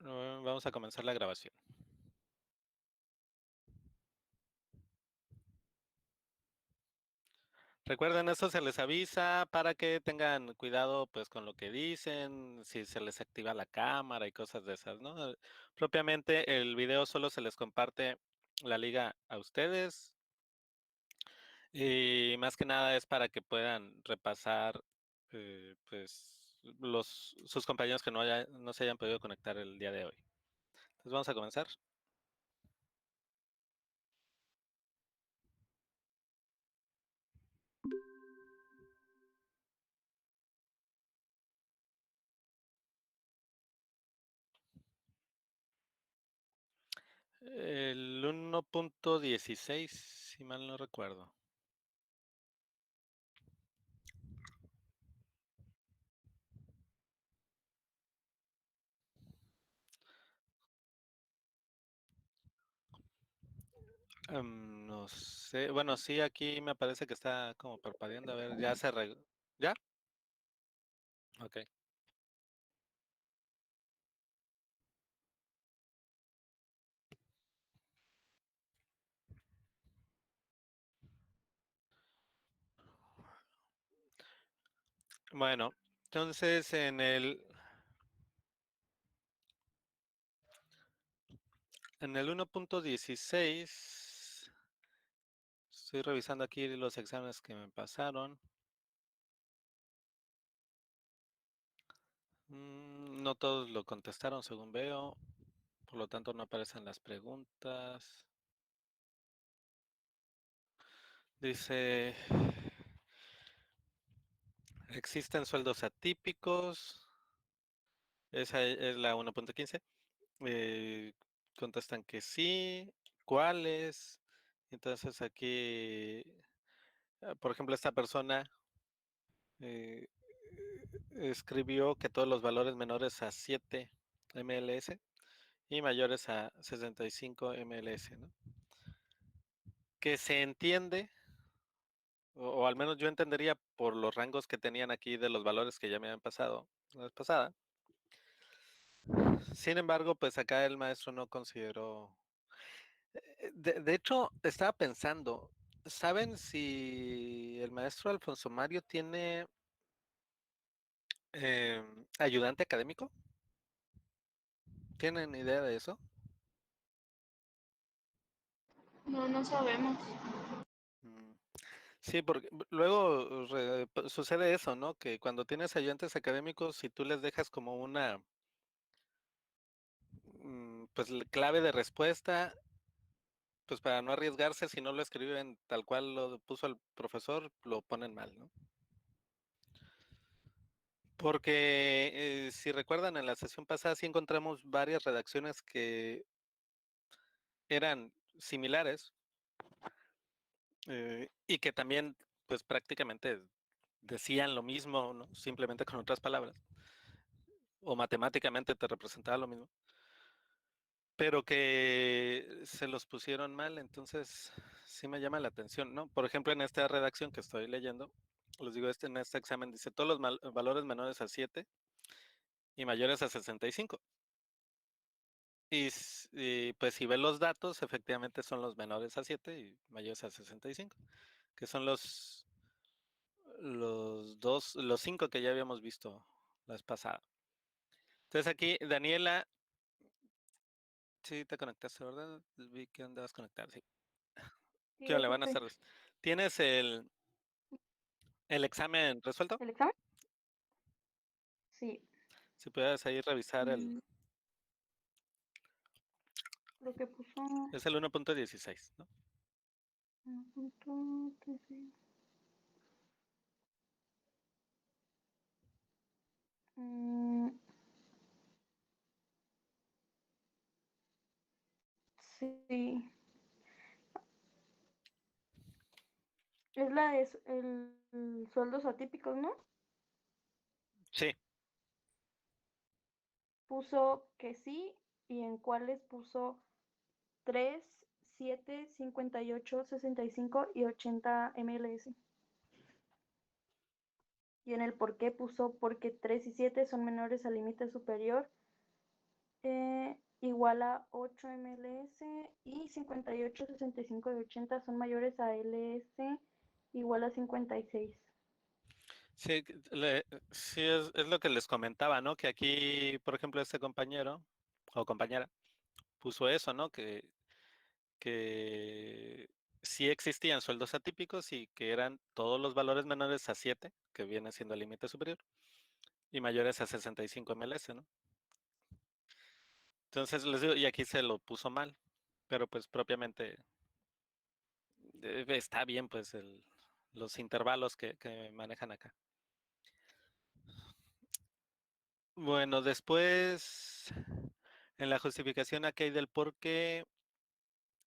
Vamos a comenzar la grabación. Recuerden, esto se les avisa para que tengan cuidado pues con lo que dicen, si se les activa la cámara y cosas de esas, ¿no? Propiamente el video solo se les comparte la liga a ustedes y más que nada es para que puedan repasar pues sus compañeros que no se hayan podido conectar el día de hoy. Entonces vamos a comenzar. El 1.16, si mal no recuerdo. No sé, bueno, sí, aquí me parece que está como parpadeando. A ver, ya se ¿Ya? Ok. Bueno, entonces en el 1.16 estoy revisando aquí los exámenes que me pasaron. No todos lo contestaron según veo, por lo tanto no aparecen las preguntas. Dice, existen sueldos atípicos. Esa es la 1.15. Eh, Contestan que sí. ¿Cuáles? Entonces aquí, por ejemplo, esta persona eh, escribió que todos los valores menores a 7 MLS y mayores a 65 MLS, ¿no? Que se entiende, o al menos yo entendería por los rangos que tenían aquí de los valores que ya me habían pasado la vez pasada. Sin embargo, pues acá el maestro no consideró. De hecho, estaba pensando, ¿saben si el maestro Alfonso Mario tiene ayudante académico? ¿Tienen idea de eso? No, no sabemos. Mm, Sí, porque luego sucede eso, ¿no? Que cuando tienes ayudantes académicos, si tú les dejas como una, pues clave de respuesta, pues para no arriesgarse, si no lo escriben tal cual lo puso el profesor, lo ponen mal, ¿no? Porque si recuerdan, en la sesión pasada sí encontramos varias redacciones que eran similares y que también, pues prácticamente decían lo mismo, ¿no? Simplemente con otras palabras, o matemáticamente te representaba lo mismo, pero que se los pusieron mal, entonces sí me llama la atención, ¿no? Por ejemplo, en esta redacción que estoy leyendo, les digo, en este examen dice todos los valores menores a 7 y mayores a 65. Y pues si ven los datos, efectivamente son los menores a 7 y mayores a 65, que son los 5 que ya habíamos visto la vez pasada. Entonces aquí, Daniela, sí te conectaste, ¿verdad? Vi que andabas conectada, sí. Sí, ¿Qué onda? aquí Buenas estoy. tardes. ¿Tienes el examen resuelto? ¿El examen? Sí. Si puedes ahí revisar Mm, lo que puso. es el 1.16, ¿no? Mm, sí. Es la de el sueldos atípicos, ¿no? Sí, Puso que sí y en cuáles puso 3, 7, 58, 65 y 80 MLS. Y en el por qué puso porque 3 y 7 son menores al límite superior igual a 8 MLS y 58, 65 y 80 son mayores a LS igual a 56. Sí, sí es lo que les comentaba, ¿no? Que aquí, por ejemplo, este compañero o compañera puso eso, ¿no? Que sí existían sueldos atípicos y que eran todos los valores menores a 7, que viene siendo el límite superior, y mayores a 65 MLS, ¿no? Entonces les digo, y aquí se lo puso mal, pero pues propiamente está bien, pues los intervalos que manejan acá. Bueno, después, en la justificación aquí hay del por qué,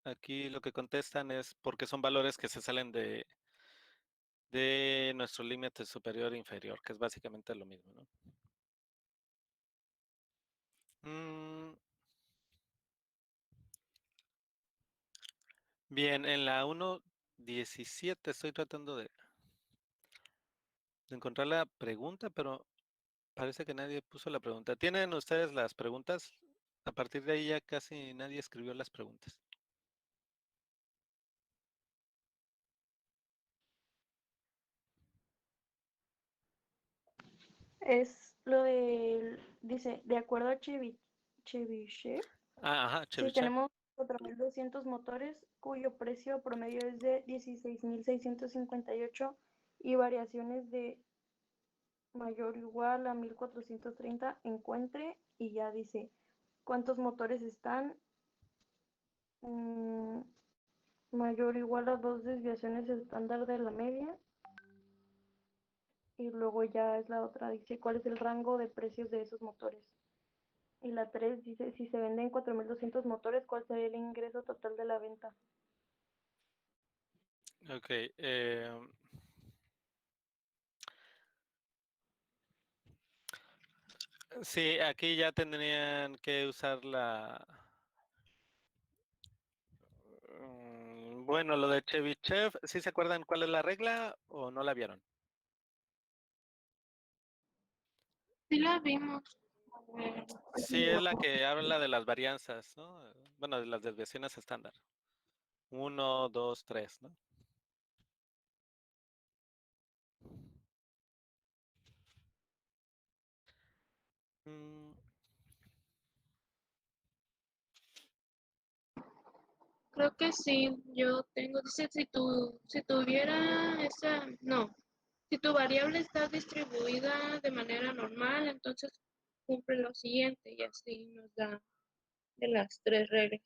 aquí lo que contestan es porque son valores que se salen de nuestro límite superior e inferior, que es básicamente lo mismo, ¿no? Mm, bien, en la 1.17 estoy tratando de encontrar la pregunta, pero parece que nadie puso la pregunta. ¿Tienen ustedes las preguntas? A partir de ahí ya casi nadie escribió las preguntas. Es lo del, dice, de acuerdo a Chebyshev, Ah, ajá, si Chebyshev. tenemos 4.200 motores cuyo precio promedio es de 16.658 y variaciones de mayor o igual a 1.430 encuentre y ya dice cuántos motores están, mm, mayor o igual a dos desviaciones estándar de la media. Y luego ya es la otra, dice cuál es el rango de precios de esos motores. Y la 3 dice si se venden 4.200 motores, ¿cuál sería el ingreso total de la venta? Ok. Sí, aquí ya tendrían que usar bueno, lo de Chebyshev, ¿sí se acuerdan cuál es la regla o no la vieron? Sí la vimos. Sí, es la que habla de las varianzas, ¿no? Bueno, de las desviaciones estándar. Uno, dos, tres, ¿no? Mm, Creo que sí, yo tengo, dice, si tuviera esa, no, si tu variable está distribuida de manera normal, entonces cumple lo siguiente y así nos da de las tres reglas.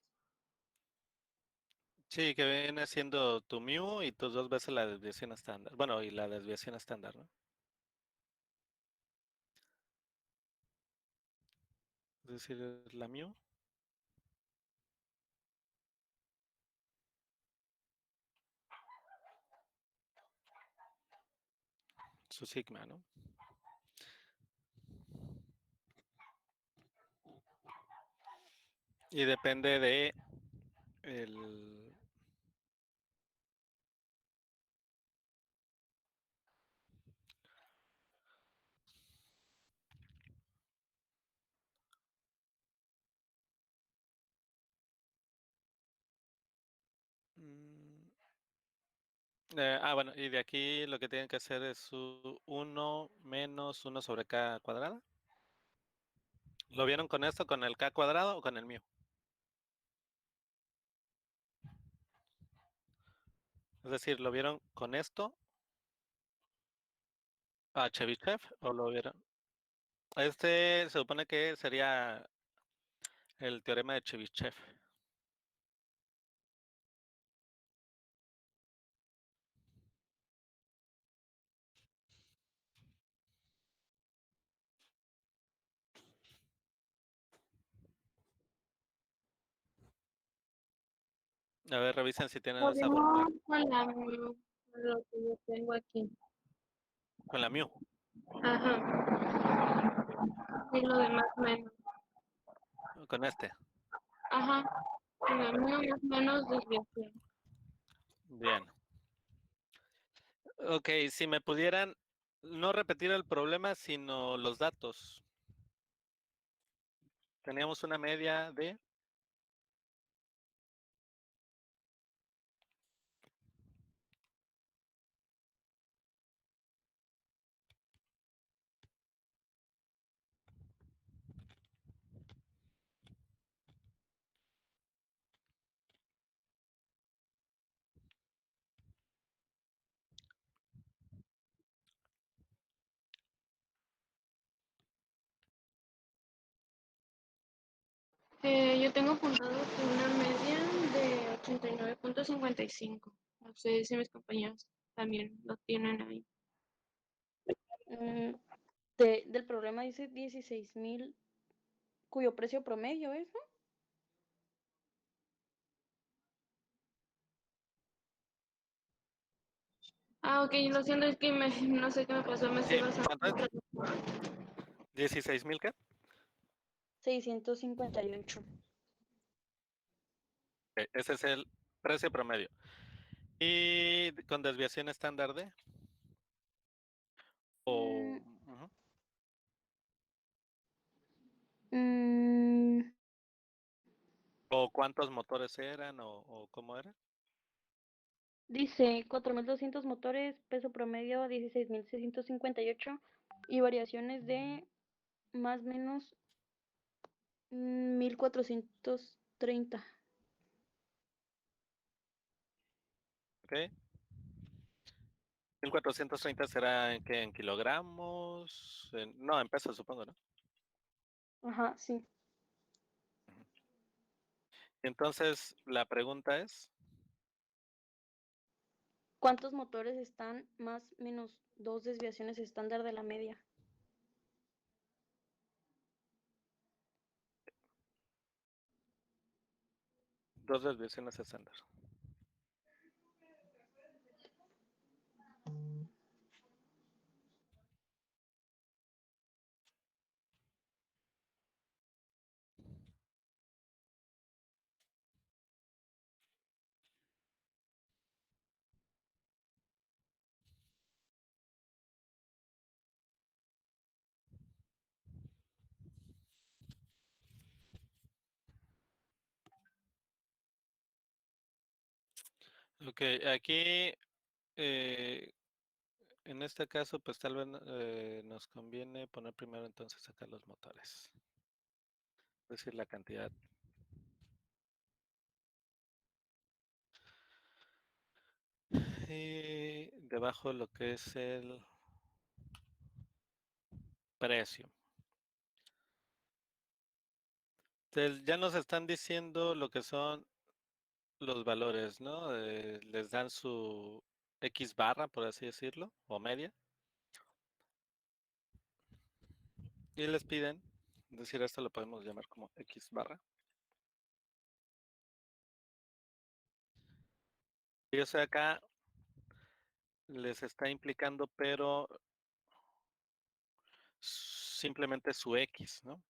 sí, que viene siendo tu mu y tus dos veces la desviación estándar. Bueno, y la desviación estándar, ¿no? Es decir, es la mu, su sigma, ¿no? Y depende de el... mm, bueno, y de aquí lo que tienen que hacer es su 1 menos 1 sobre k cuadrado. ¿Lo vieron con esto, con el k cuadrado o con el mu? Es decir, ¿lo vieron con esto a Chebyshev o lo vieron? Este se supone que sería el teorema de Chebyshev. A ver, revisen si tienen Lo esa vimos fórmula con la, lo que yo tengo aquí. con la mu, Ajá, y lo demás menos. con este. Ajá, con el mío más o menos desviación. Bien. Ok, si me pudieran no repetir el problema, sino los datos. Teníamos una media de Yo tengo apuntado que una media de 89.55. No sé si mis compañeros también lo tienen ahí. Del problema dice 16,000, cuyo precio promedio es, ¿no? Ah, ok, lo siento, es que no sé qué me pasó, me Sí, estoy basando ¿cuánto es? en 16,000 ¿qué? 658. Ese es el precio promedio. Y con desviación estándar de o ujú. Mm, ¿O cuántos motores eran o cómo era? Dice 4,200 motores, peso promedio 16,658 y variaciones de más o menos 1,430. ¿Ok? 1430 será en qué, en kilogramos, no, en pesos supongo, ¿no? Ajá, sí. Entonces, la pregunta es, ¿Cuántos motores están más menos dos desviaciones estándar de la media? dos desviaciones estándar. Ok, aquí en este caso, pues tal vez nos conviene poner primero entonces acá los motores. Es decir, la cantidad. Y debajo lo que es el precio. Entonces, ya nos están diciendo lo que son los valores, ¿no? Les dan su X barra, por así decirlo, o media. Y les piden, es decir, esto lo podemos llamar como X barra. Y eso acá les está implicando, pero simplemente su X, ¿no?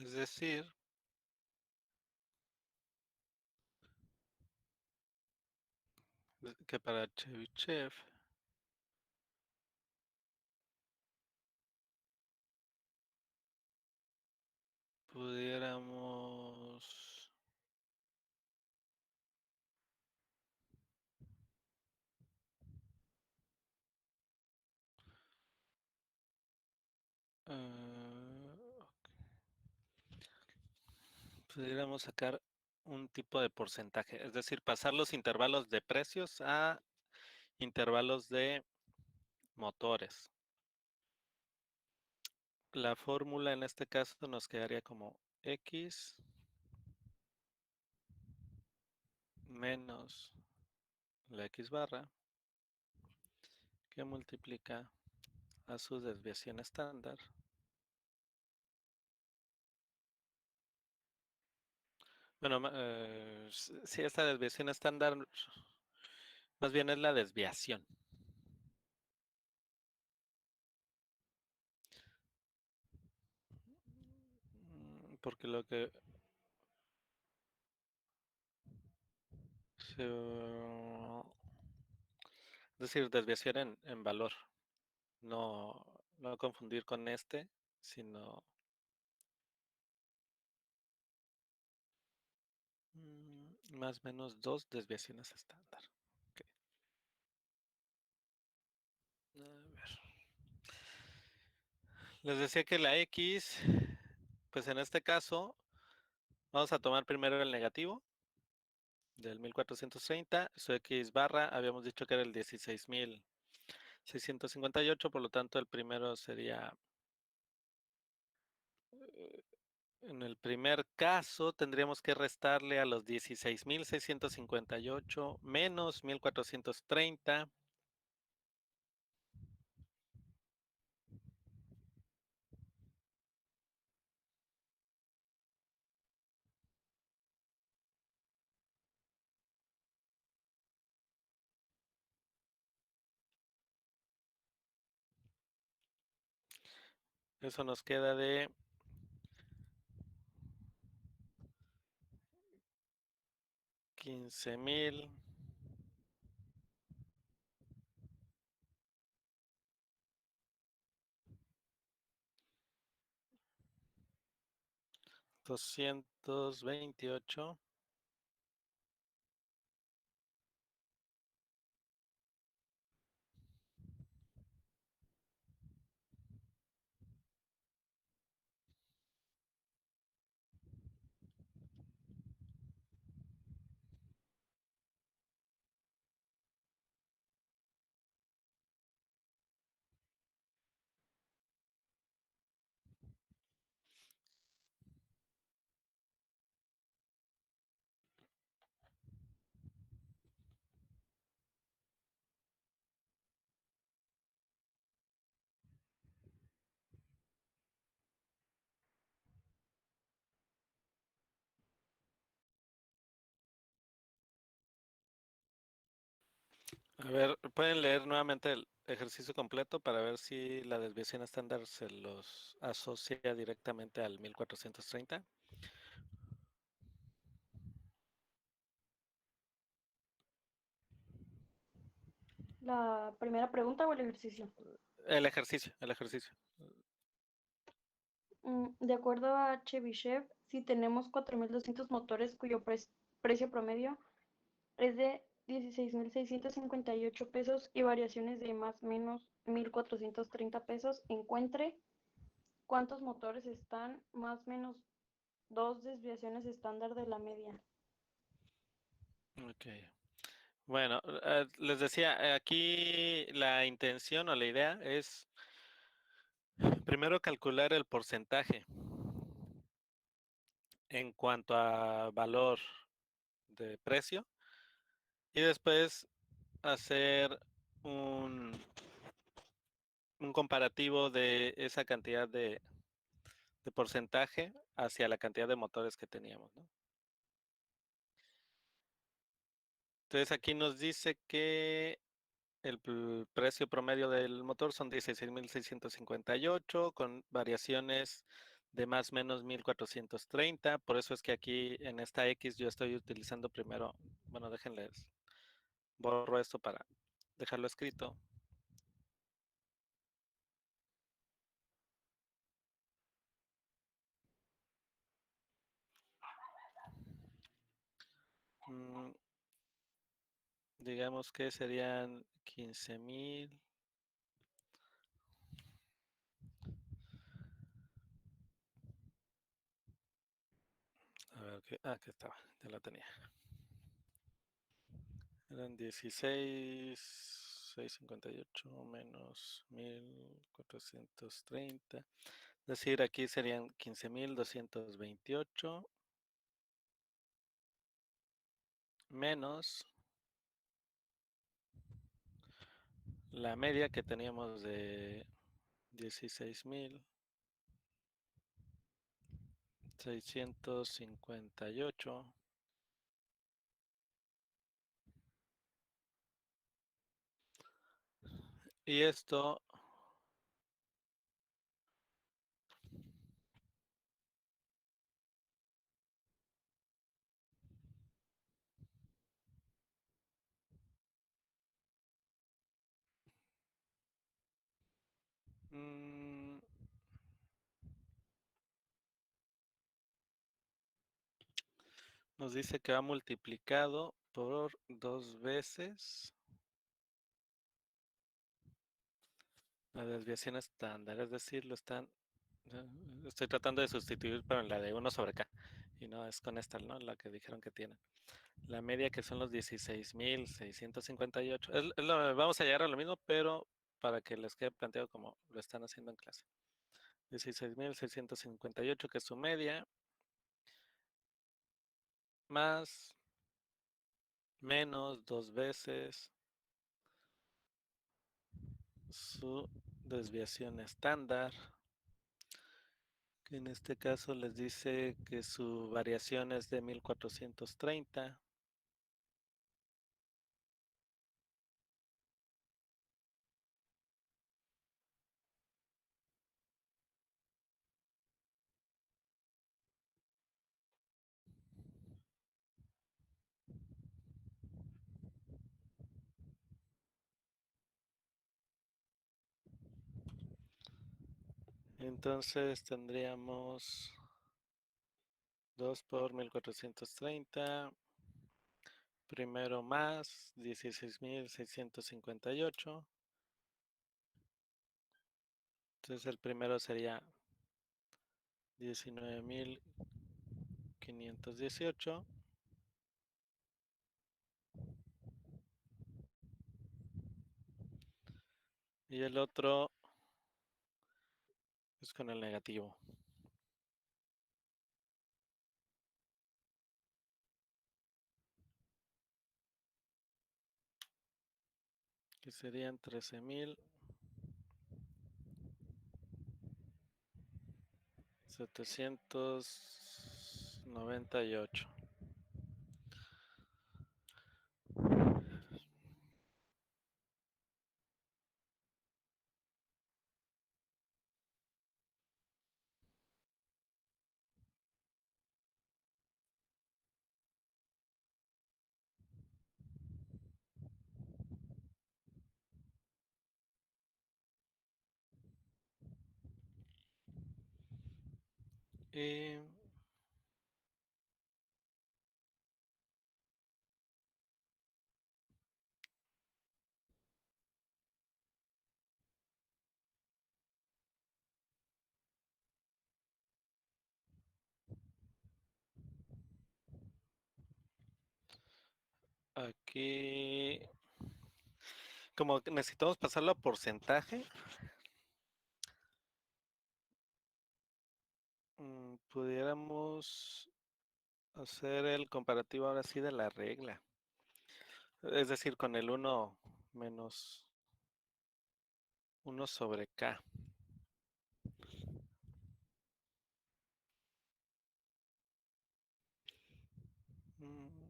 Es decir, que para Chevy pudiéramos pudiéramos sacar un tipo de porcentaje, es decir, pasar los intervalos de precios a intervalos de motores. La fórmula en este caso nos quedaría como X menos la X barra que multiplica a su desviación estándar. Bueno, si esta desviación estándar más bien es la desviación. Porque lo que Es decir, desviación en valor. No confundir con este, sino más o menos 2 desviaciones estándar. Ok. A ver. Les decía que la X, pues en este caso, vamos a tomar primero el negativo del 1430. Su X barra, habíamos dicho que era el 16.658, por lo tanto el primero sería, en el primer caso tendríamos que restarle a los 16.658 menos 1430. Eso nos queda de 15.000 228 A ver, pueden leer nuevamente el ejercicio completo para ver si la desviación estándar se los asocia directamente al 1430. La primera pregunta o el ejercicio. El ejercicio. De acuerdo a Chebyshev, si tenemos 4.200 motores cuyo precio promedio es de 16.658 pesos y variaciones de más o menos 1.430 pesos, encuentre cuántos motores están más o menos 2 desviaciones estándar de la media. Ok. Bueno, les decía, aquí la intención o la idea es primero calcular el porcentaje en cuanto a valor de precio y después hacer un, un comparativo de esa cantidad de porcentaje hacia la cantidad de motores que teníamos, ¿no? Entonces aquí nos dice que el precio promedio del motor son 16.658 con variaciones de más o menos 1.430. Por eso es que aquí en esta X yo estoy utilizando primero, bueno, déjenles, borro esto para dejarlo escrito. Mm, digamos que serían 15.000. A ver, aquí estaba, ya la tenía. Eran 16.658 menos 1.430. Es decir, aquí serían 15.228 menos la media que teníamos de 16.658. Y esto Nos dice que va multiplicado por 2 veces la desviación estándar, es decir, estoy tratando de sustituir pero en la de 1 sobre k, y no es con esta, ¿no? La que dijeron que tienen. La media que son los 16.658. Vamos a llegar a lo mismo, pero para que les quede planteado como lo están haciendo en clase. 16.658 que es su media, más, menos 2 veces su desviación estándar, que en este caso les dice que su variación es de 1430. Entonces tendríamos 2 por 1430, primero más 16.658. Entonces el primero sería 19.518 y el otro es con el negativo, que serían 13.798. Y aquí, como que necesitamos pasarlo a porcentaje, pudiéramos hacer el comparativo ahora sí de la regla. Es decir, con el 1 menos 1 sobre k. Mm,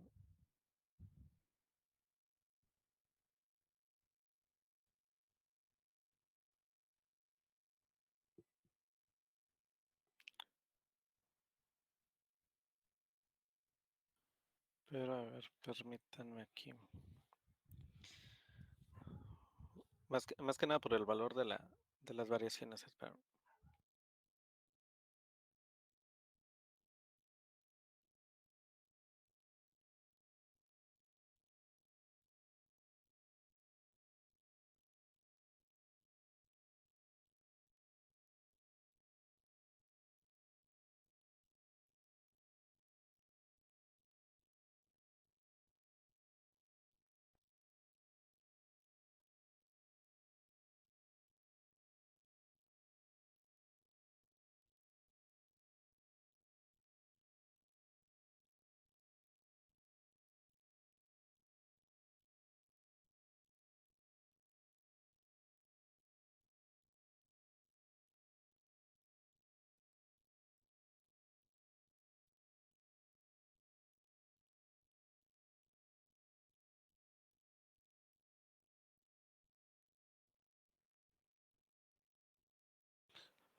Pero a ver, permítanme aquí. Más que nada por el valor de las variaciones. Espera.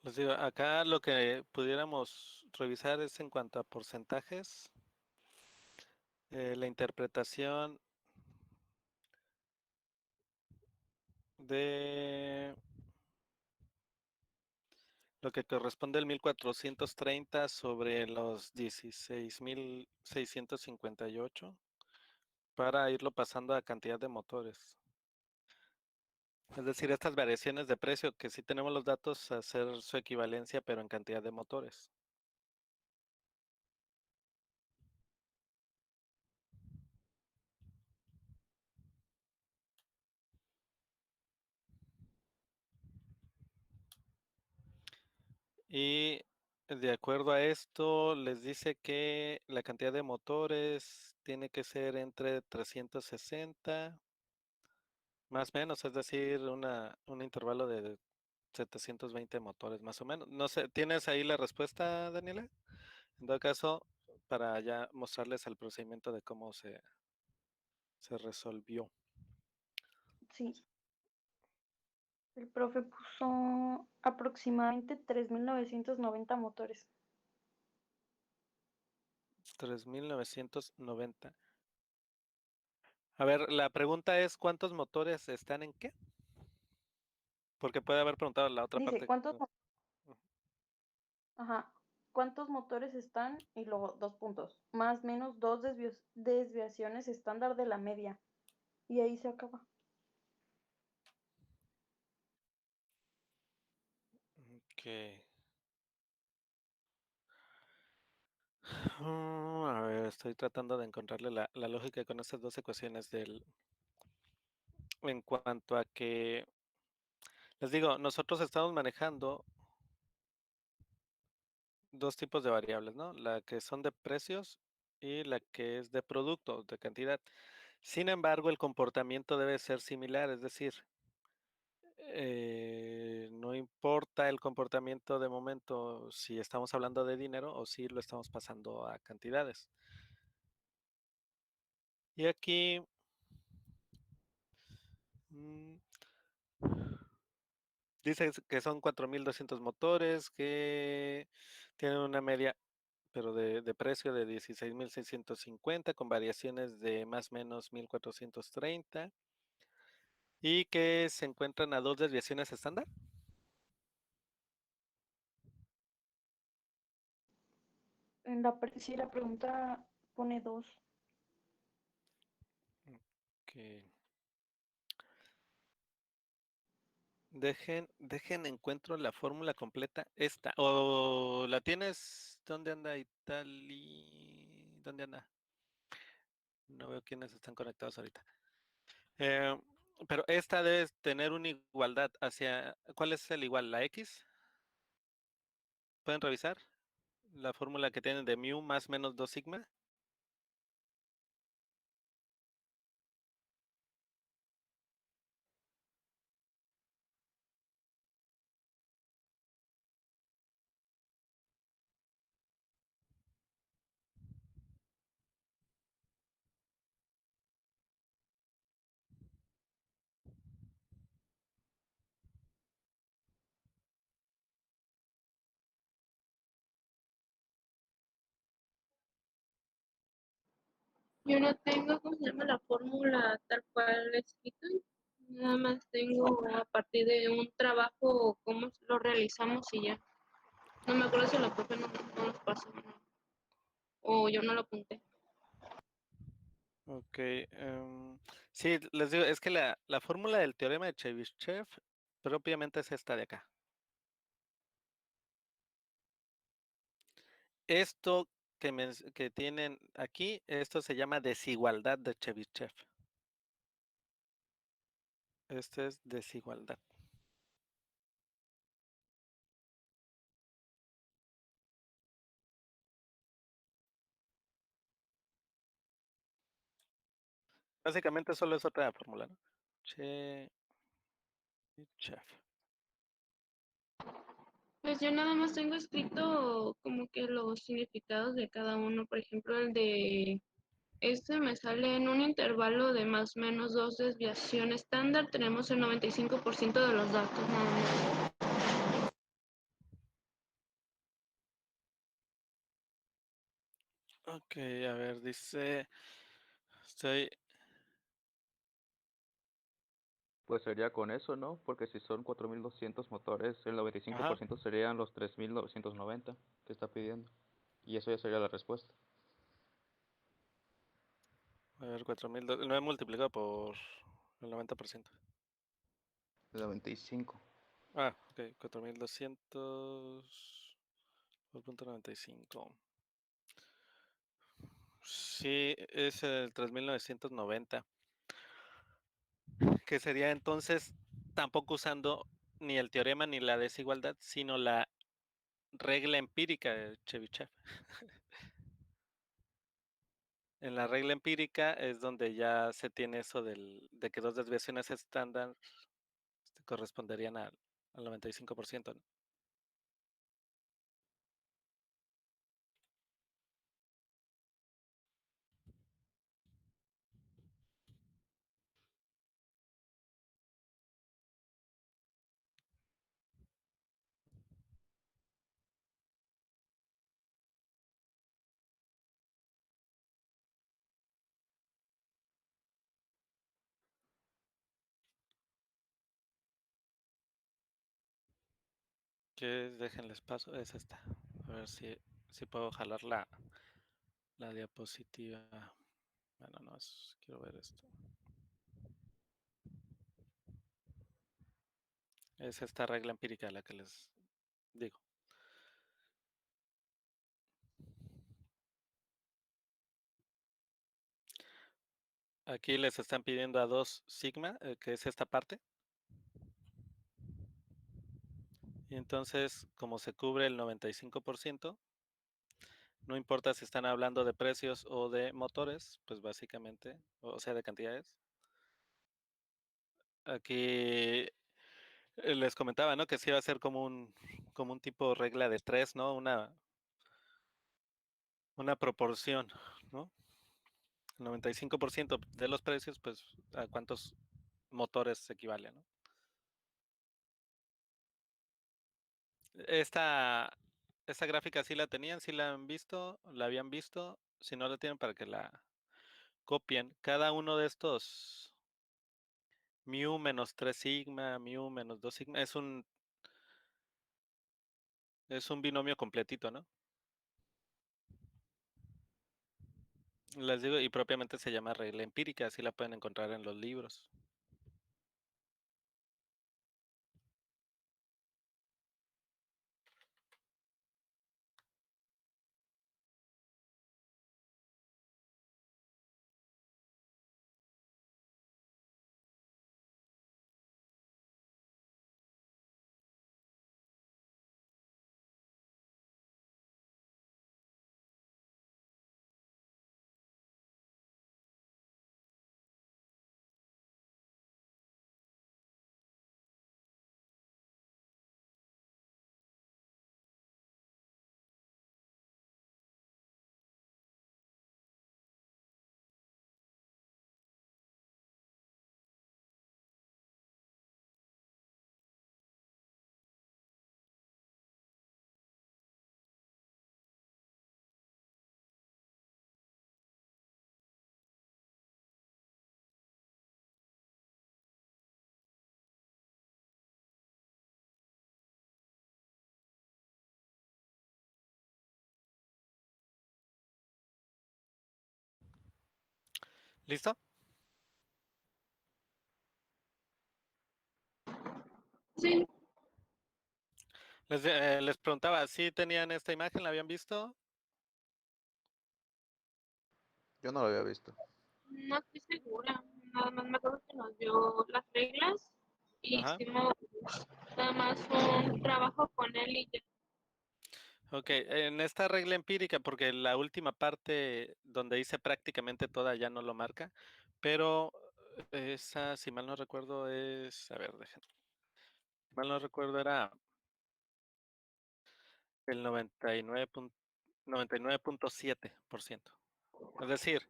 Les digo, acá lo que pudiéramos revisar es en cuanto a porcentajes, la interpretación de lo que corresponde al 1430 sobre los 16.658 para irlo pasando a cantidad de motores. Es decir, estas variaciones de precio que sí tenemos los datos, hacer su equivalencia, pero en cantidad de motores. Y de acuerdo a esto, les dice que la cantidad de motores tiene que ser entre 360 más o menos, es decir, un intervalo de 720 motores más o menos. No sé, ¿tienes ahí la respuesta, Daniela? En todo caso, para ya mostrarles el procedimiento de cómo se resolvió. Sí, el profe puso aproximadamente 3.990 motores. 3.990. A ver, la pregunta es, ¿cuántos motores están en qué? Porque puede haber preguntado la otra Dice, parte. ajá, ¿cuántos motores están? Y luego dos puntos. Más menos dos desviaciones estándar de la media. Y ahí se acaba. Ok. A ver, estoy tratando de encontrarle la lógica con estas dos ecuaciones en cuanto a que, les digo, nosotros estamos manejando dos tipos de variables, ¿no? La que son de precios y la que es de producto, de cantidad. Sin embargo, el comportamiento debe ser similar, es decir, no importa el comportamiento de momento si estamos hablando de dinero o si lo estamos pasando a cantidades. Y aquí mm, dice que son 4.200 motores que tienen una media, pero de precio de 16.650 con variaciones de más o menos 1.430 y que se encuentran a dos desviaciones estándar. Sí, la pregunta pone dos. Que encuentro la fórmula completa. Esta. ¿O la tienes? ¿Dónde anda Itali? ¿Dónde anda? No veo quiénes están conectados ahorita. Eh, pero esta debe tener una igualdad hacia. ¿Cuál es el igual? ¿La X? ¿Pueden revisar? La fórmula que tienen de mu más menos 2 sigma. Yo no tengo, ¿cómo se llama? La fórmula tal cual escrita. Nada más tengo a partir de un trabajo, cómo lo realizamos y ya. No me acuerdo si la profe no nos pasó o yo no lo apunté. Ok. Sí, les digo, es que la fórmula del teorema de Chebyshev propiamente es esta de acá. Esto que tienen aquí, esto se llama desigualdad de Chebyshev. Esto es desigualdad. Básicamente solo es otra fórmula, ¿no? Chebyshev. Pues yo nada más tengo escrito como que los significados de cada uno. Por ejemplo, el de este me sale en un intervalo de más o menos dos desviaciones estándar. Tenemos el 95% de los datos nada más. Ok, a ver, dice, estoy Pues sería con eso, ¿no? Porque si son 4200 motores, el 95% serían los 3990 que está pidiendo. Y eso ya sería la respuesta. A ver, 4000, 9 multiplicado por el 90%. El 95. Ah, ok, 4200 por punto 95. Sí, es el 3990. Que sería entonces tampoco usando ni el teorema ni la desigualdad, sino la regla empírica de Chebyshev. En la regla empírica es donde ya se tiene eso de que dos desviaciones estándar corresponderían al 95%, ¿no? Que déjenles paso, es esta. A ver si puedo jalar la diapositiva. Bueno, no, quiero ver esto. Es esta regla empírica la que les digo. Aquí les están pidiendo a 2 sigma, que es esta parte. Y entonces, como se cubre el 95%, no importa si están hablando de precios o de motores, pues básicamente, o sea, de cantidades. Aquí les comentaba, ¿no? Que sí va a ser como un tipo regla de 3, ¿no? Una proporción, ¿no? El 95% de los precios, pues, ¿a cuántos motores equivale, ¿no? Esta gráfica sí la tenían, sí la han visto, la habían visto. Si no la tienen, para que la copien. Cada uno de estos mu menos 3 sigma, mu menos 2 sigma, es un binomio completito, ¿no? Les digo, y propiamente se llama regla empírica, así la pueden encontrar en los libros. ¿Listo? Sí, Les preguntaba, ¿sí tenían esta imagen? ¿La habían visto? Yo no lo había visto. no estoy segura. Nada más me acuerdo que nos dio las reglas y Ajá. hicimos nada más un trabajo con él y ya. Ok, en esta regla empírica, porque la última parte donde dice prácticamente toda ya no lo marca, pero esa, si mal no recuerdo, a ver, déjenme. Si mal no recuerdo, era el 99.7%. Es decir,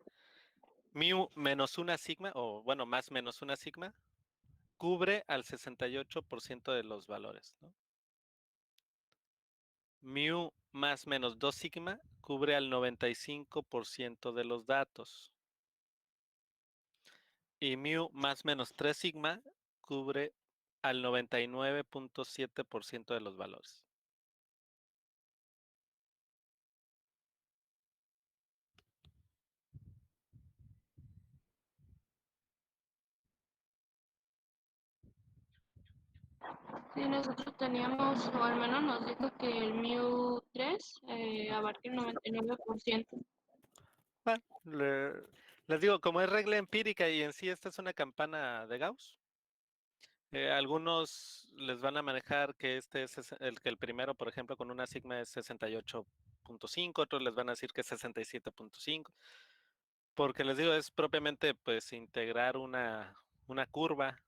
mu menos una sigma, o bueno, más menos una sigma, cubre al 68% de los valores, ¿no? Mu más menos 2 sigma cubre al 95% de los datos. Y mu más menos 3 sigma cubre al 99.7% de los valores. Sí, nosotros teníamos, o al menos nos dijo que el Mew 3 abarca el 99%. Bueno, les digo, como es regla empírica y en sí esta es una campana de Gauss, algunos les van a manejar que este es el primero, por ejemplo, con una sigma es 68.5, otros les van a decir que es 67.5, porque les digo, es propiamente pues integrar una curva.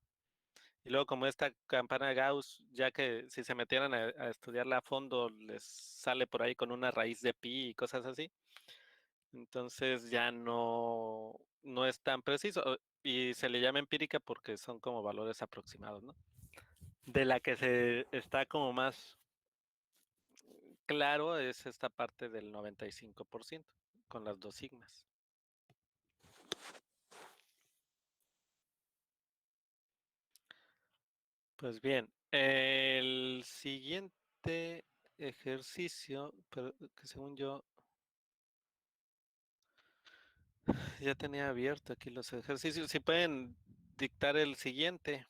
Y luego como esta campana de Gauss, ya que si se metieran a estudiarla a fondo, les sale por ahí con una raíz de pi y cosas así. Entonces ya no es tan preciso y se le llama empírica porque son como valores aproximados, ¿no? De la que se está como más claro es esta parte del 95% con las dos sigmas. Pues bien, el siguiente ejercicio, pero que según yo ya tenía abierto aquí los ejercicios, si pueden dictar el siguiente.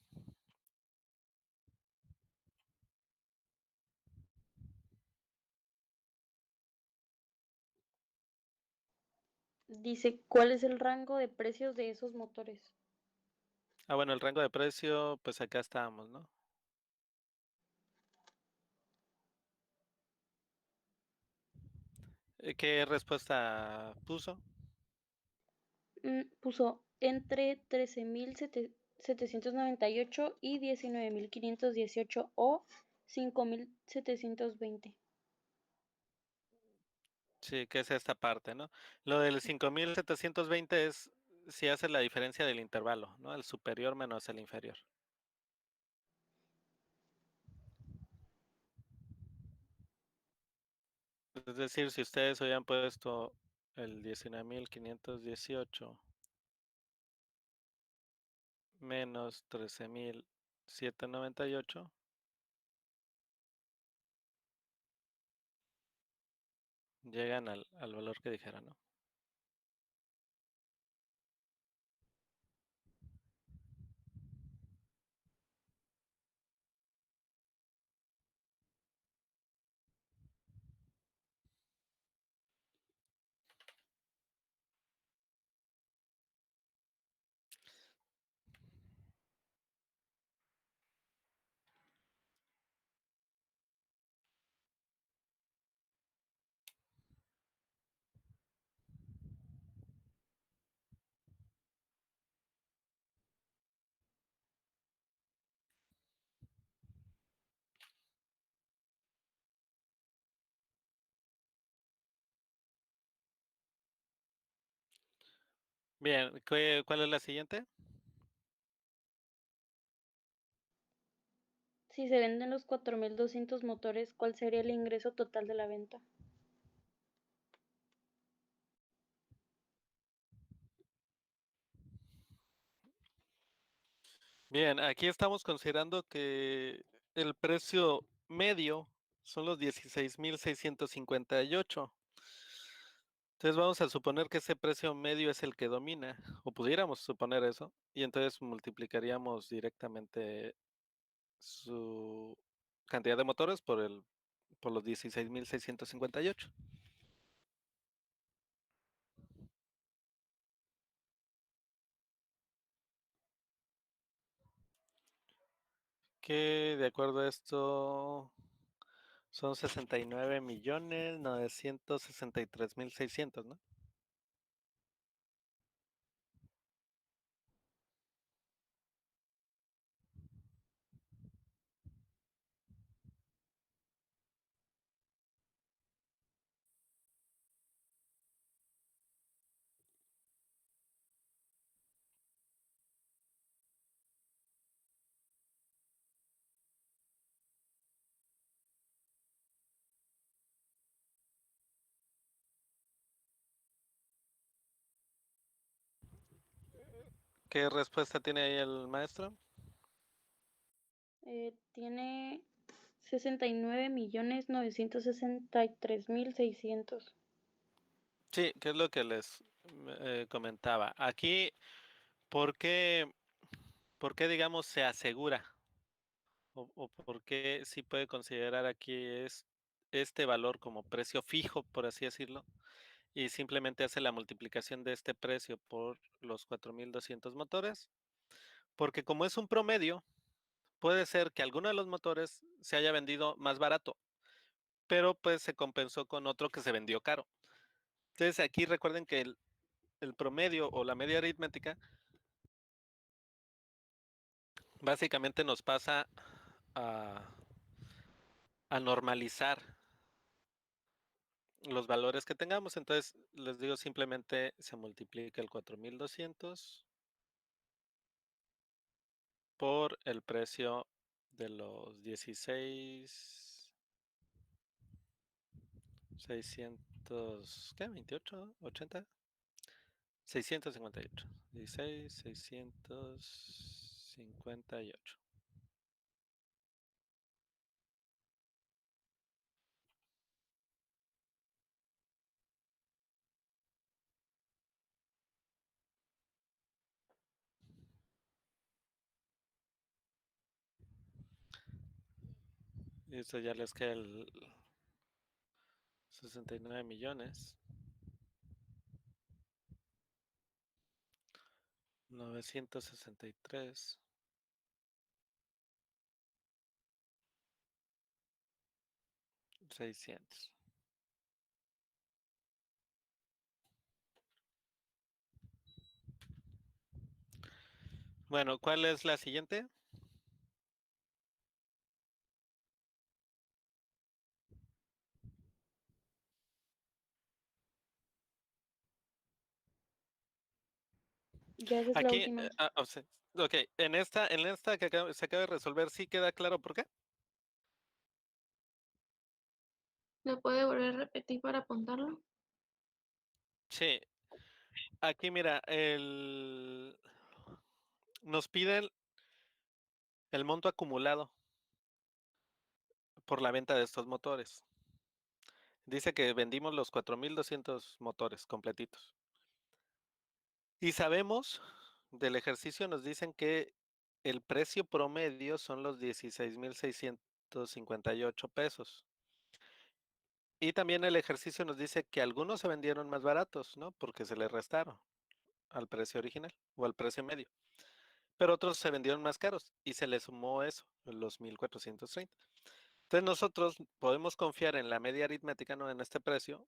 Dice, ¿cuál es el rango de precios de esos motores? Ah, bueno, el rango de precio, pues acá estábamos, ¿no? ¿Qué respuesta puso? Puso entre 13.798 y 19.518 o 5.720. Sí, que es esta parte, ¿no? Lo del 5720 es si hace la diferencia del intervalo, ¿no? El superior menos el inferior. Es decir, si ustedes hubieran puesto el 19.518 menos 13.798, llegan al valor que dijeron, ¿no? Bien, ¿cuál es la siguiente? Si se venden los 4.200 motores, ¿cuál sería el ingreso total de la venta? Bien, aquí estamos considerando que el precio medio son los 16.658. Entonces vamos a suponer que ese precio medio es el que domina, o pudiéramos suponer eso, y entonces multiplicaríamos directamente su cantidad de motores por los 16.658. Que de acuerdo a esto son 69.963.600, ¿no? ¿Qué respuesta tiene ahí el maestro? Tiene 69.963.600. Sí, que es lo que les comentaba. Aquí, ¿por qué, digamos, se asegura? O por qué sí puede considerar aquí este valor como precio fijo, por así decirlo, y simplemente hace la multiplicación de este precio por los 4.200 motores? Porque como es un promedio, puede ser que alguno de los motores se haya vendido más barato, pero pues se compensó con otro que se vendió caro. Entonces aquí recuerden que el promedio o la media aritmética básicamente nos pasa a, a normalizar los valores que tengamos. Entonces les digo, simplemente se multiplica el 4.200 por el precio de los 16,600, ¿qué? 28, 80, 658, 16,658. Y eso ya les queda el 69 millones 963 600. Bueno, ¿cuál es la siguiente? Ya esa es la Aquí, última. o sea, ok, en esta que se acaba de resolver, ¿sí queda claro por qué? ¿Me puede volver a repetir para apuntarlo? Sí, aquí mira, nos piden el monto acumulado por la venta de estos motores. Dice que vendimos los 4.200 motores completitos. Y sabemos del ejercicio, nos dicen que el precio promedio son los 16,658 pesos. Y también el ejercicio nos dice que algunos se vendieron más baratos, ¿no? Porque se les restaron al precio original o al precio medio. Pero otros se vendieron más caros y se les sumó eso, los 1.430. Entonces nosotros podemos confiar en la media aritmética, ¿no? En este precio,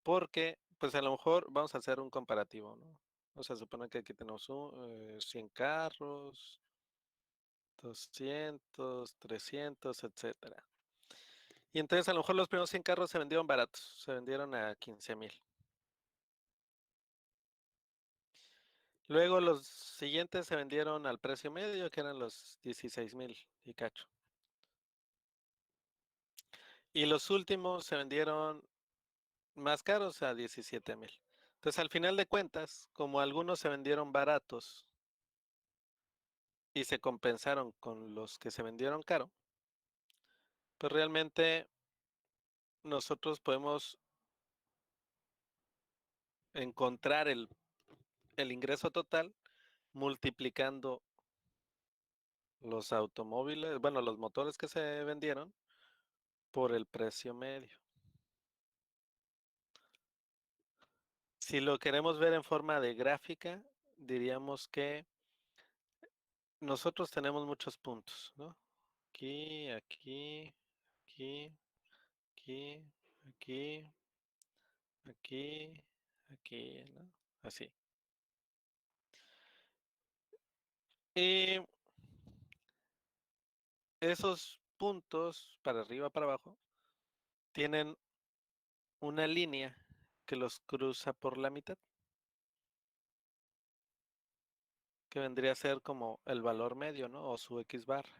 porque pues a lo mejor vamos a hacer un comparativo, ¿no? O sea, supone que aquí tenemos 100 carros, 200, 300, etcétera. Y entonces a lo mejor los primeros 100 carros se vendieron baratos, se vendieron a 15,000. Luego los siguientes se vendieron al precio medio, que eran los 16,000 y cacho. Y los últimos se vendieron más caros a 17,000. Entonces, al final de cuentas, como algunos se vendieron baratos y se compensaron con los que se vendieron caro, pues realmente nosotros podemos encontrar el ingreso total multiplicando los automóviles, bueno, los motores que se vendieron por el precio medio. Si lo queremos ver en forma de gráfica, diríamos que nosotros tenemos muchos puntos, ¿no? Aquí, aquí, aquí, aquí, aquí, aquí, aquí, ¿no? Así. Y esos puntos, para arriba, para abajo, tienen una línea que los cruza por la mitad, que vendría a ser como el valor medio, ¿no? O su X barra.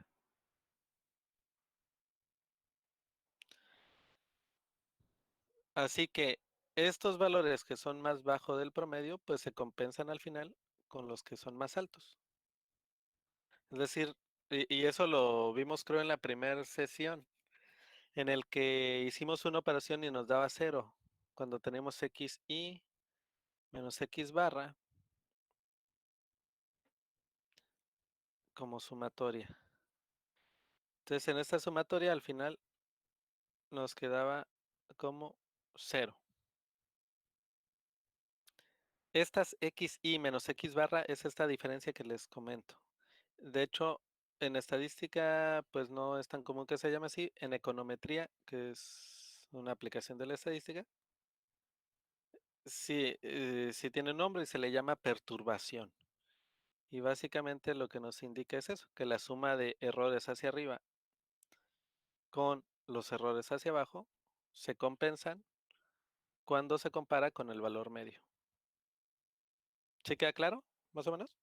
Así que estos valores que son más bajo del promedio, pues se compensan al final con los que son más altos. Es decir, Y eso lo vimos creo en la primera sesión, en el que hicimos una operación y nos daba 0, cuando tenemos xi menos x barra como sumatoria. Entonces en esta sumatoria al final nos quedaba como 0. Estas xi menos x barra es esta diferencia que les comento. De hecho, en estadística, pues no es tan común que se llame así. En econometría, que es una aplicación de la estadística, sí, sí tiene nombre y se le llama perturbación. Y básicamente lo que nos indica es eso, que la suma de errores hacia arriba con los errores hacia abajo se compensan cuando se compara con el valor medio. ¿Sí queda claro? ¿Más o menos?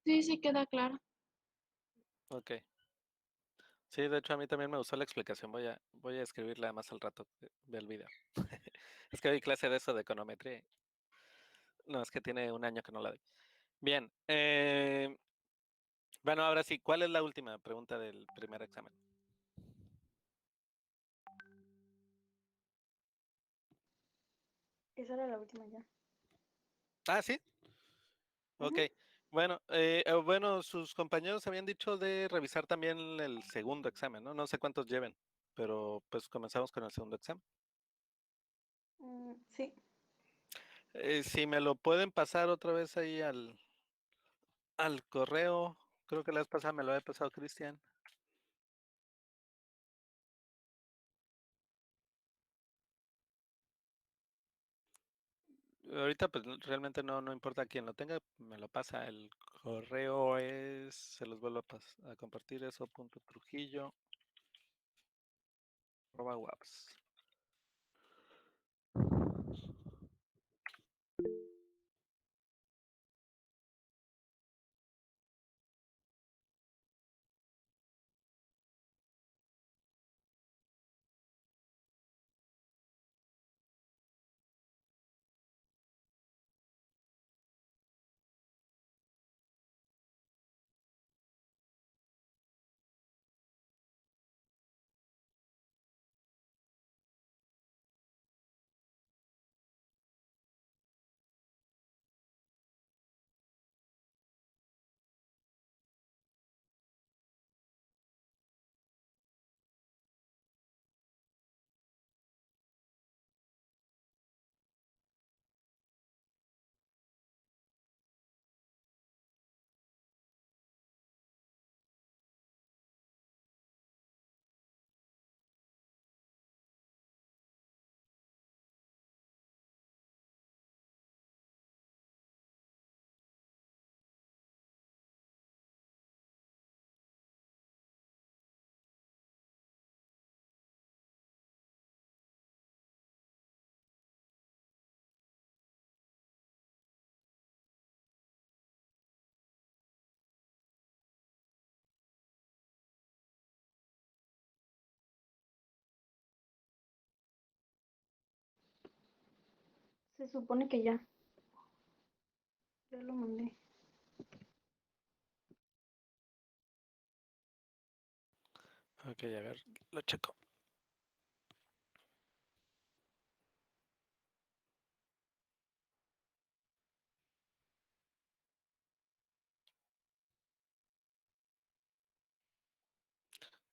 Sí, sí queda claro. Ok. Sí, de hecho a mí también me gustó la explicación. Voy a escribirla más al rato del video. Es que doy clase de eso de econometría. No, es que tiene un año que no la doy. Bien. Bueno, ahora sí, ¿cuál es la última pregunta del primer examen? Esa era la última ya. Ah, sí. Ok. Ujú. Bueno, sus compañeros habían dicho de revisar también el segundo examen, ¿no? No sé cuántos lleven, pero pues comenzamos con el segundo examen. Sí, Si me lo pueden pasar otra vez ahí al correo, creo que la vez pasada me lo había pasado Cristian. Ahorita pues realmente no importa quién lo tenga, me lo pasa. El correo es, se los vuelvo a compartir eso, punto Trujillo, arroba waps. se supone que ya. Ya lo mandé. Ok, a ver, lo checo.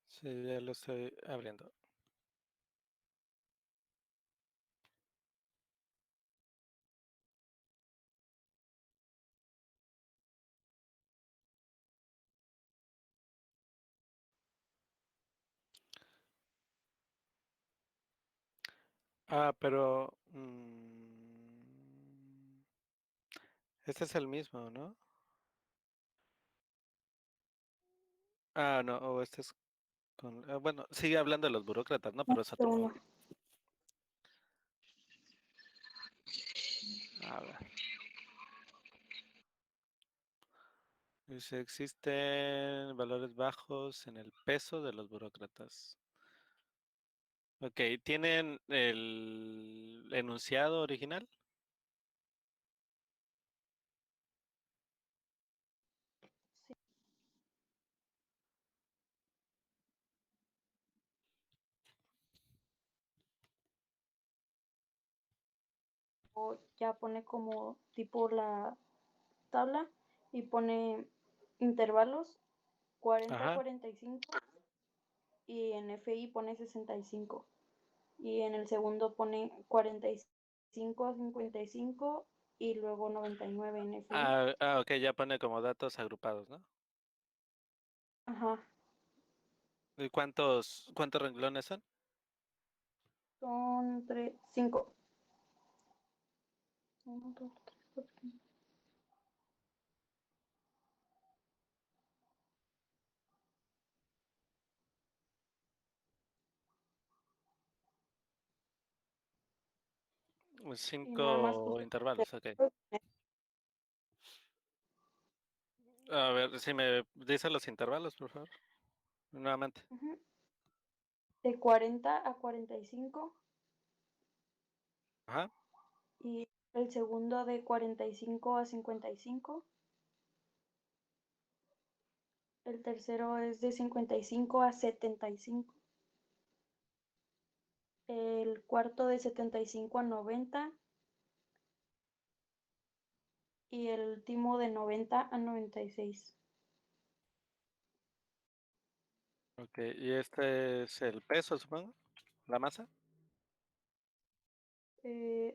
Sí, ya lo estoy abriendo. Ah, pero este es el mismo, ¿no? Ah, no, o este es con... bueno, sigue hablando de los burócratas, ¿no? Pero es otro. Segundo. A ver. Dice, existen valores bajos en el peso de los burócratas. Ok, ¿tienen el enunciado original? Sí. ya pone como tipo la tabla y pone intervalos 40 a Ajá. 45 y en FI pone 65 y en el segundo pone 45 a 55 y luego 99 en FI. Ok, ya pone como datos agrupados, ¿no? Ajá, ¿Y cuántos renglones son? son 5. 1, 2, 3, 4, 5. Y nada más 5 puse intervalos, ok. A ver, si me dice los intervalos, por favor. Nuevamente. de 40 a 45 Ajá. y el segundo de 45 a 55. El tercero es de 55 a 75. El cuarto de 75 a 90. Y el último de 90 a 96. Ok, y este es el peso, supongo. ¿La masa?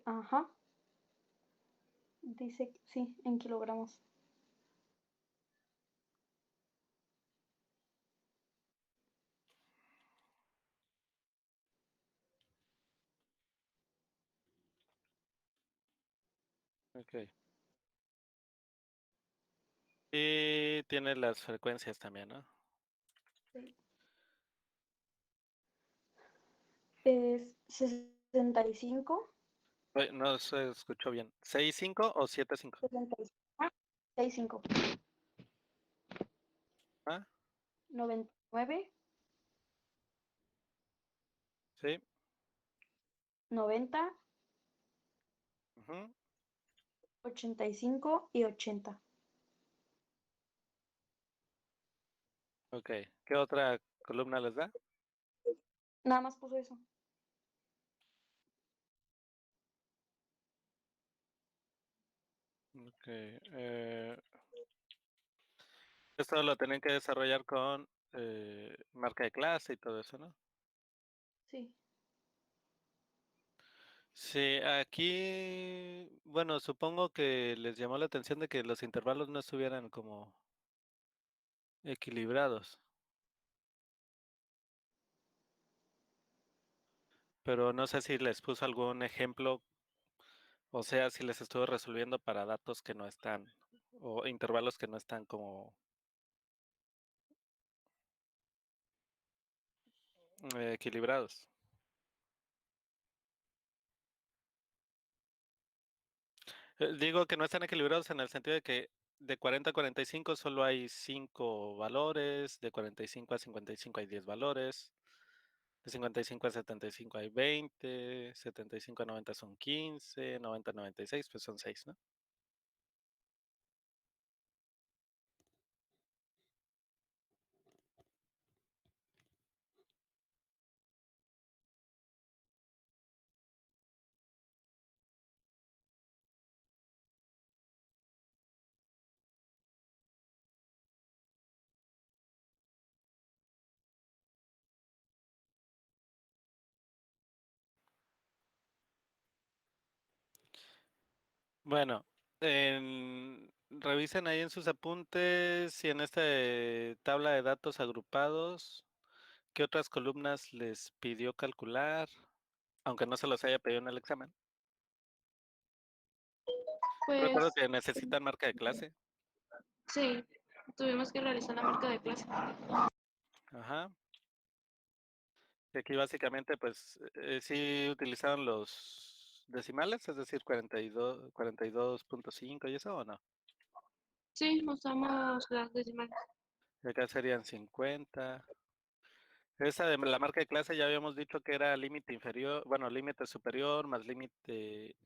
Ajá. Dice, sí, en kilogramos. Ok. Y tiene las frecuencias también, ¿no? Sí. Es 65, No se escuchó bien. ¿6,5 o 7,5? 75, 65, Ah, 99, sí. 90, Ujú. 85 y 80. Ok. ¿Qué otra columna les da? Nada más puso eso. Ok. Esto lo tienen que desarrollar con marca de clase y todo eso, ¿no? Sí. Sí, aquí, bueno, supongo que les llamó la atención de que los intervalos no estuvieran como equilibrados, pero no sé si les puso algún ejemplo, o sea, si les estuvo resolviendo para datos que no están, o intervalos que no están como equilibrados. Digo que no están equilibrados en el sentido de que de 40 a 45 solo hay 5 valores, de 45 a 55 hay 10 valores, de 55 a 75 hay 20, 75 a 90 son 15, 90 a 96 pues son 6, ¿no? Bueno, revisen ahí en sus apuntes y en esta tabla de datos agrupados, ¿qué otras columnas les pidió calcular? Aunque no se los haya pedido en el examen. Pues Recuerdo que necesitan marca de clase. sí, tuvimos que realizar la marca de clase. Ajá. Y aquí básicamente, pues, sí utilizaron los decimales, es decir, 42, 42.5 y eso, ¿o no? Sí, usamos las decimales. Y acá serían 50. Esa de la marca de clase ya habíamos dicho que era límite inferior, bueno, límite superior más límite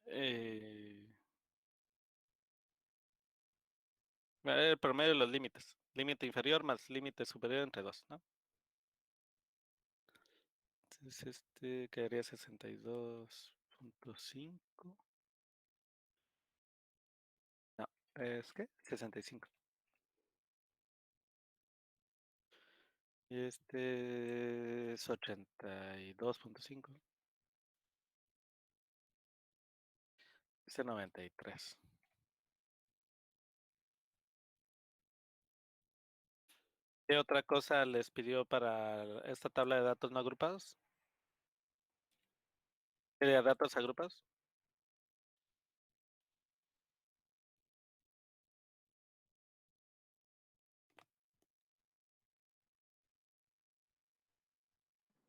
eh, el promedio de los límites. Límite inferior más límite superior entre dos, ¿no? Entonces este quedaría 62. .5. No, es que 65. Y este es 82.5. Este 93. ¿Qué otra cosa les pidió para esta tabla de datos no agrupados? ¿De datos agrupados?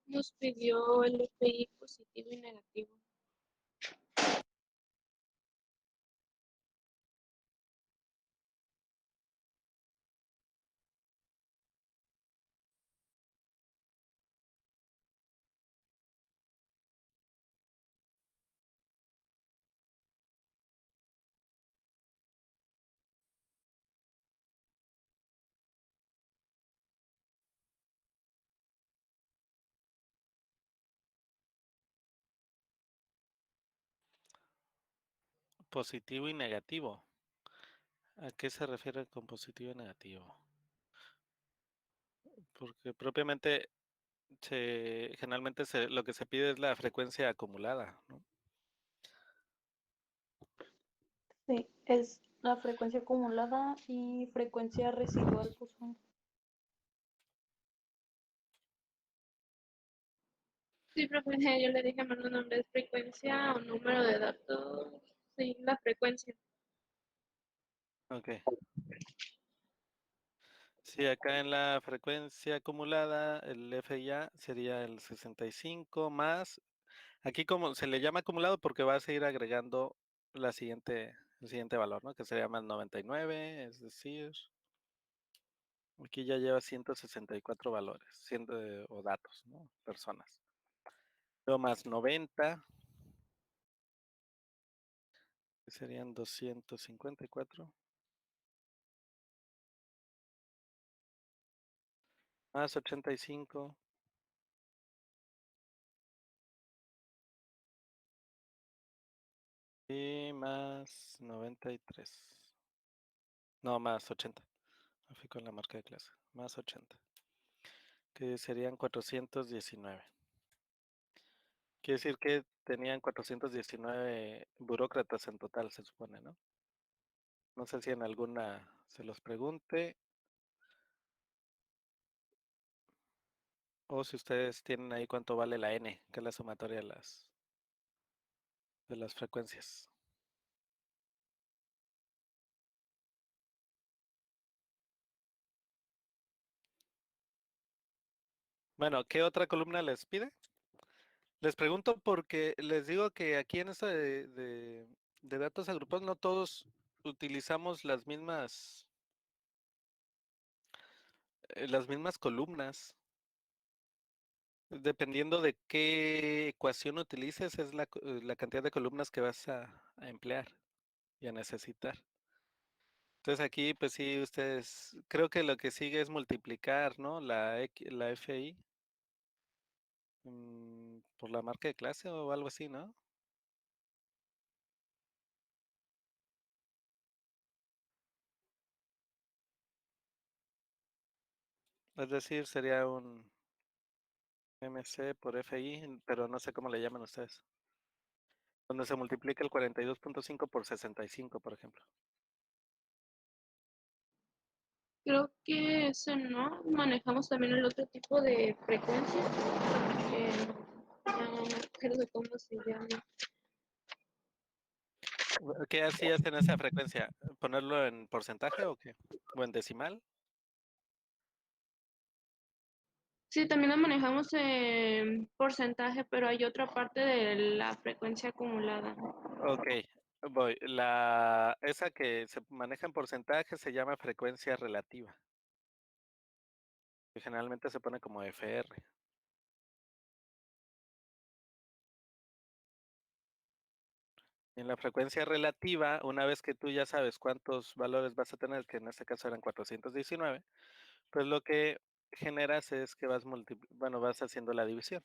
Nos pidió el FI positivo y negativo. Positivo y negativo. ¿A qué se refiere con positivo y negativo? Porque propiamente generalmente lo que se pide es la frecuencia acumulada, ¿no? Sí, es la frecuencia acumulada y frecuencia residual, pues son. Sí, profe, yo le dije a Manu nombre de frecuencia o número de datos. Sí, la frecuencia. Ok. Sí, acá en la frecuencia acumulada, el FIA sería el 65 más. Aquí como se le llama acumulado porque va a seguir agregando el siguiente valor, ¿no? Que sería más 99, es decir, aquí ya lleva 164 valores, o datos, ¿no? Personas. Luego más 90, que serían 254. Más 85 y más 93. No, más 80. Me fui con la marca de clase. Más 80. Que serían 419. Quiere decir que tenían 419 burócratas en total, se supone, ¿no? No sé si en alguna se los pregunte o si ustedes tienen ahí cuánto vale la n, que es la sumatoria de las frecuencias. Bueno, ¿qué otra columna les pide? Les pregunto porque les digo que aquí en esto de datos agrupados no todos utilizamos las mismas columnas. Dependiendo de qué ecuación utilices, es la cantidad de columnas que vas a emplear y a necesitar. Entonces aquí, pues sí, ustedes, creo que lo que sigue es multiplicar, ¿no? La FI por la marca de clase o algo así, ¿no? Es decir, sería un MC por FI, pero no sé cómo le llaman ustedes. Donde se multiplica el 42.5 por 65, por ejemplo. Creo que ese no. Manejamos también el otro tipo de frecuencia. No me acuerdo cómo se llama. ¿Qué hacías en esa frecuencia? ¿Ponerlo en porcentaje o qué? ¿O en decimal? Sí, también lo manejamos en porcentaje, pero hay otra parte de la frecuencia acumulada. Ok, voy. Esa que se maneja en porcentaje se llama frecuencia relativa, que generalmente se pone como FR. En la frecuencia relativa, una vez que tú ya sabes cuántos valores vas a tener, que en este caso eran 419, pues lo que generas es que vas haciendo la división.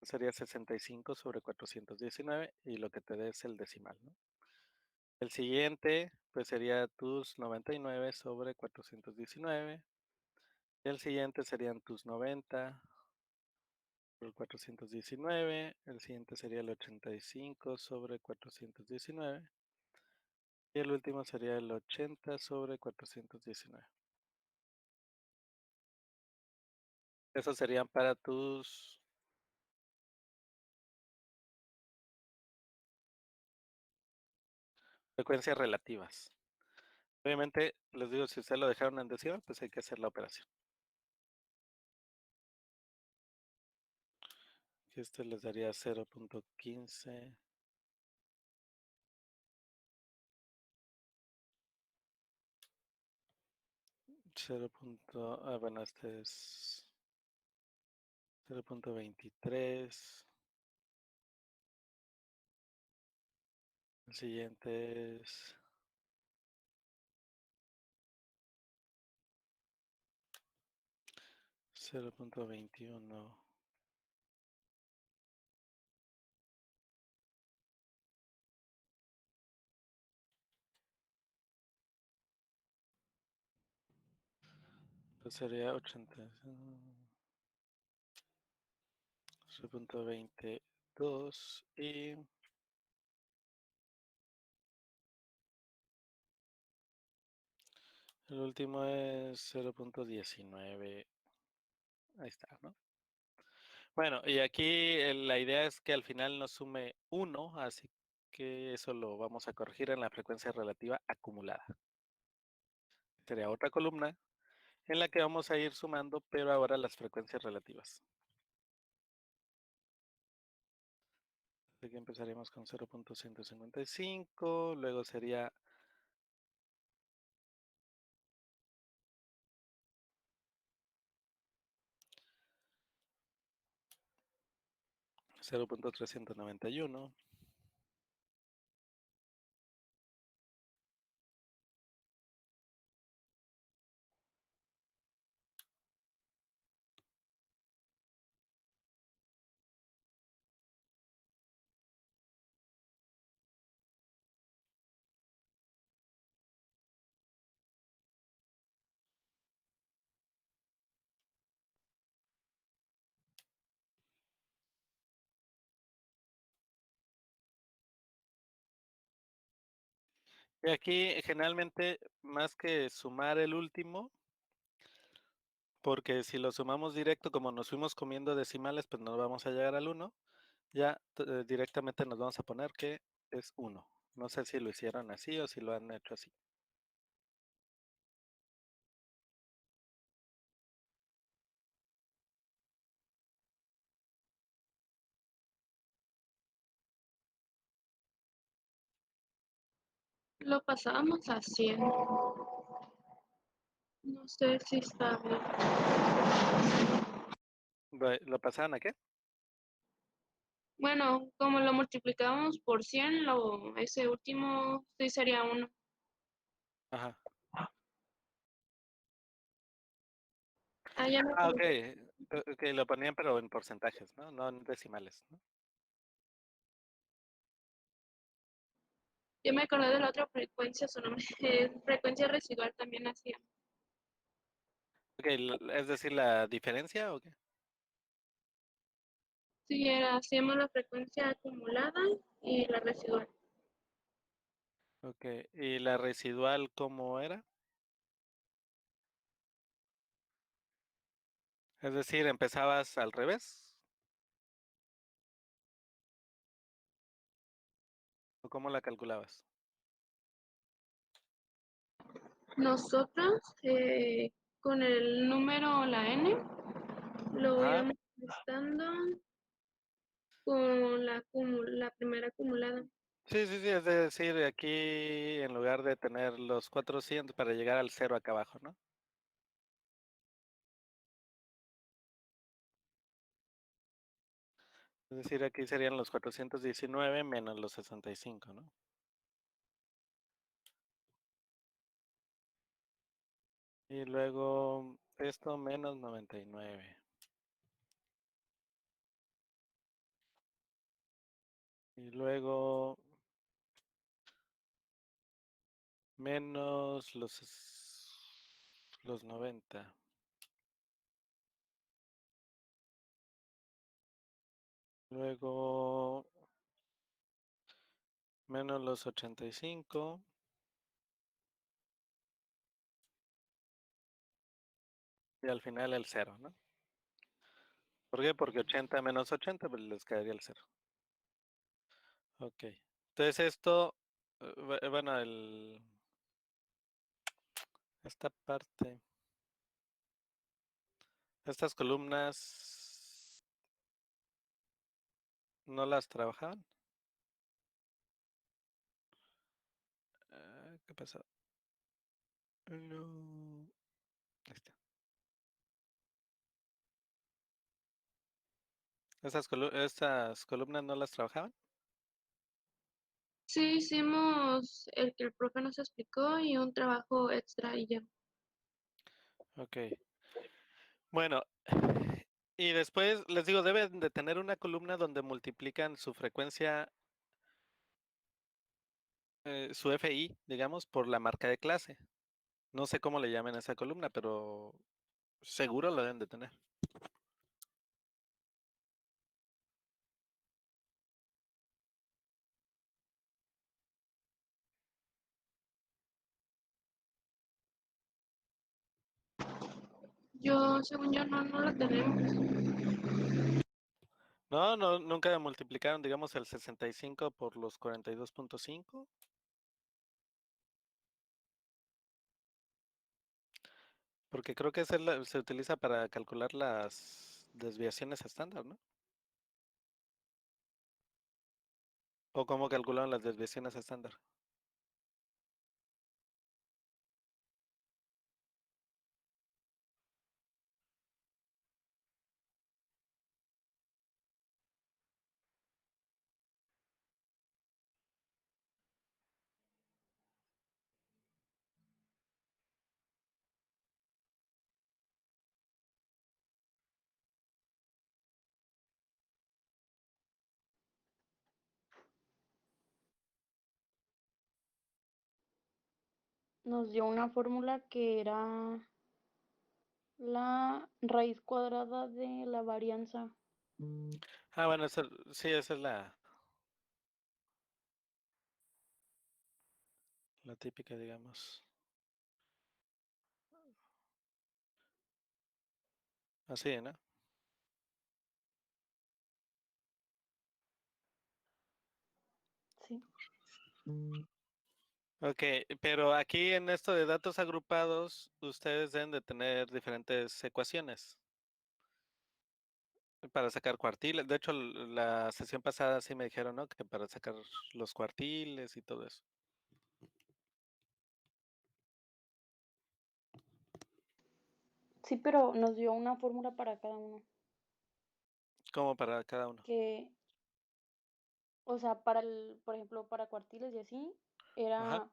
sería 65 sobre 419 y lo que te dé es el decimal, ¿no? El siguiente, pues sería tus 99 sobre 419. Y el siguiente serían tus 90 por 419. El siguiente sería el 85 sobre 419. Y el último sería el 80 sobre 419. Esos serían para tus frecuencias relativas. Obviamente, les digo, si ustedes lo dejaron en decimal, pues hay que hacer la operación. Este les daría 0.15. 0. Bueno, este es 0.23. El siguiente es 0.21. Pues sería 80. 0.22 y el último es 0.19. Ahí está, ¿no? Bueno, y aquí la idea es que al final nos sume 1, así que eso lo vamos a corregir en la frecuencia relativa acumulada. Sería otra columna en la que vamos a ir sumando, pero ahora las frecuencias relativas. Así que empezaríamos con 0.155, luego sería 0.391. Y aquí generalmente más que sumar el último, porque si lo sumamos directo como nos fuimos comiendo decimales, pues no vamos a llegar al 1, ya directamente nos vamos a poner que es 1. No sé si lo hicieron así o si lo han hecho así. Lo pasábamos a 100. No sé si está bien. ¿Lo pasaban a qué? Bueno, como lo multiplicábamos por 100, ese último sí sería 1. Ajá. Ah, ya me Ah, ok. acordé. Ok, lo ponían pero en porcentajes, ¿no? No en decimales, ¿no? Yo me acordé de la otra frecuencia, su nombre frecuencia residual también hacía. Ok, es decir, la diferencia o qué? Sí, hacíamos la frecuencia acumulada y la residual. Ok, ¿y la residual cómo era? Es decir, empezabas al revés. ¿O cómo la calculabas? Nosotros, con el número, la n, lo Ajá. íbamos restando con la primera acumulada. Sí, sí, sí, es decir, aquí en lugar de tener los 400 para llegar al 0 acá abajo, ¿no? Es decir, aquí serían los 419 menos los 65, ¿no? Y luego esto menos 99. Y luego menos los 90. Luego menos los 85. Y al final el 0, ¿no? ¿Por qué? Porque 80 menos 80, pues les quedaría el 0. Ok. Entonces esto, bueno, esta parte, estas columnas, ¿no las trabajaban? ¿Qué pasó? No. Ahí está. ¿Estas columnas no las trabajaban? Sí, hicimos el que el profe nos explicó y un trabajo extra y ya. Ok. Bueno, y después les digo, deben de tener una columna donde multiplican su frecuencia, su FI, digamos, por la marca de clase. No sé cómo le llamen a esa columna, pero seguro lo deben de tener. Según yo, no la tenemos. No, no, nunca multiplicaron, digamos, el 65 por los 42.5. Porque creo que se utiliza para calcular las desviaciones estándar, ¿no? ¿O cómo calculan las desviaciones estándar? Nos dio una fórmula que era la raíz cuadrada de la varianza. Ah, bueno, sí, esa es la típica, digamos. Así, ¿no? Sí. Ok, pero aquí en esto de datos agrupados, ustedes deben de tener diferentes ecuaciones para sacar cuartiles. De hecho, la sesión pasada sí me dijeron, ¿no? Que para sacar los cuartiles y todo eso. Sí, pero nos dio una fórmula para cada uno. Como para cada uno. Que, o sea, por ejemplo, para cuartiles y así, Ajá,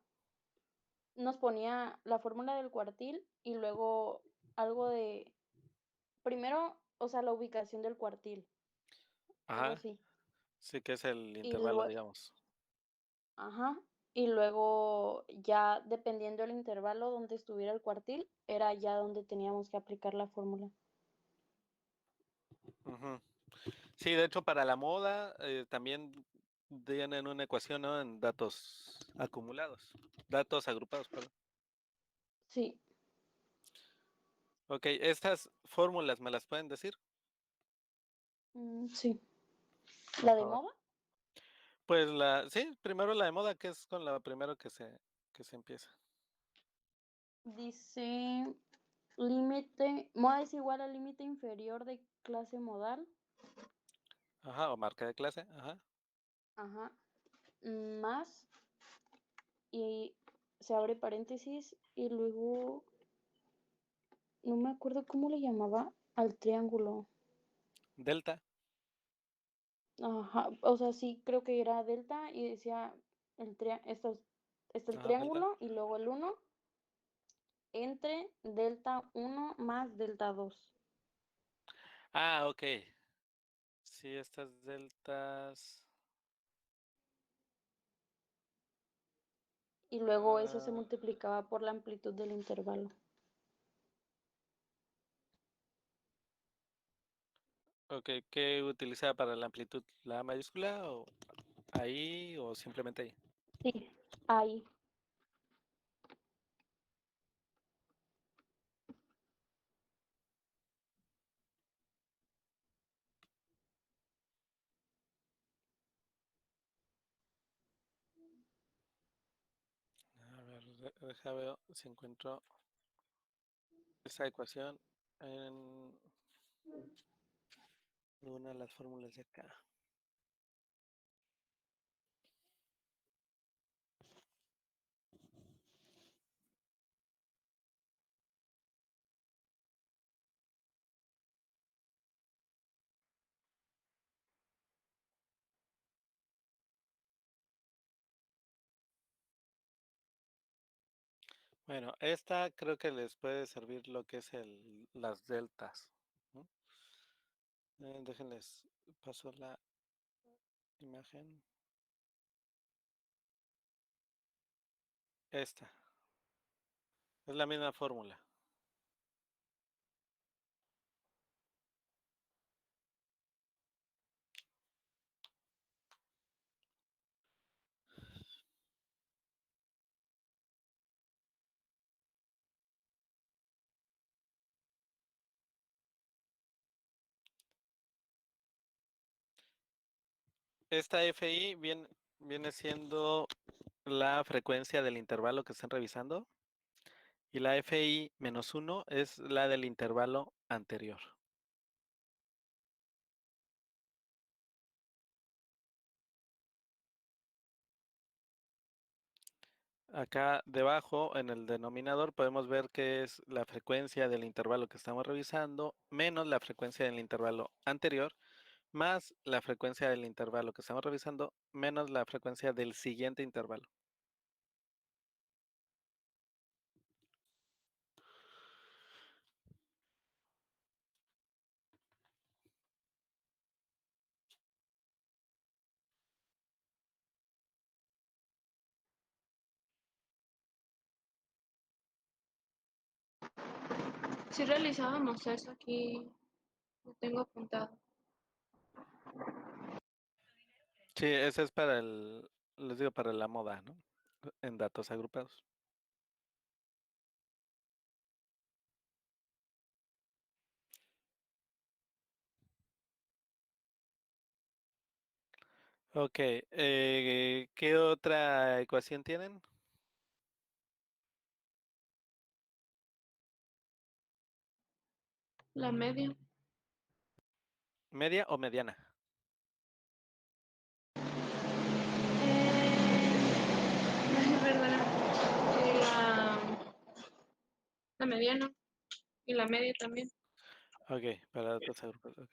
nos ponía la fórmula del cuartil y luego algo de, primero, o sea, la ubicación del cuartil, algo ajá. así. Sí que es el Y intervalo, luego, digamos. ajá, y luego ya dependiendo del intervalo donde estuviera el cuartil, era ya donde teníamos que aplicar la fórmula. Ujú. Sí, de hecho, para la moda también tienen una ecuación, ¿no? En datos acumulados, datos agrupados, perdón. Sí, Ok, estas fórmulas, ¿me las pueden decir? sí. Por ¿La de favor. moda? Pues sí, primero la de moda, que es con la primero que se empieza. Dice límite, moda es igual al límite inferior de clase modal, Ajá, o marca de clase, ajá. ajá, más, y se abre paréntesis, y luego, no me acuerdo cómo le llamaba al triángulo. Delta, Ajá, o sea, sí, creo que era delta y decía está el ajá, delta. triángulo y luego el uno entre delta uno más delta 2. Ah, ok. Sí, estas deltas. y luego eso se Ah, multiplicaba por la amplitud del intervalo. ok, ¿qué utilizaba para la amplitud? ¿La mayúscula o ahí o simplemente ahí? Sí, ahí. A ver, deja ver si encuentro esa ecuación en una de las fórmulas de acá. Bueno, esta creo que les puede servir lo que es las deltas, ¿no? Déjenles, paso la imagen. Esta, es la misma fórmula. Esta FI viene siendo la frecuencia del intervalo que están revisando y la FI menos 1 es la del intervalo anterior. Acá debajo en el denominador podemos ver que es la frecuencia del intervalo que estamos revisando menos la frecuencia del intervalo anterior más la frecuencia del intervalo que estamos revisando menos la frecuencia del siguiente intervalo. Si realizábamos eso aquí, lo tengo apuntado. Sí, ese es para les digo, para la moda, ¿no? En datos agrupados. Ok, ¿qué otra ecuación tienen? La media. ¿Media o mediana? Perdona. La mediana y la media también. Ok, para datos agrupados, ok.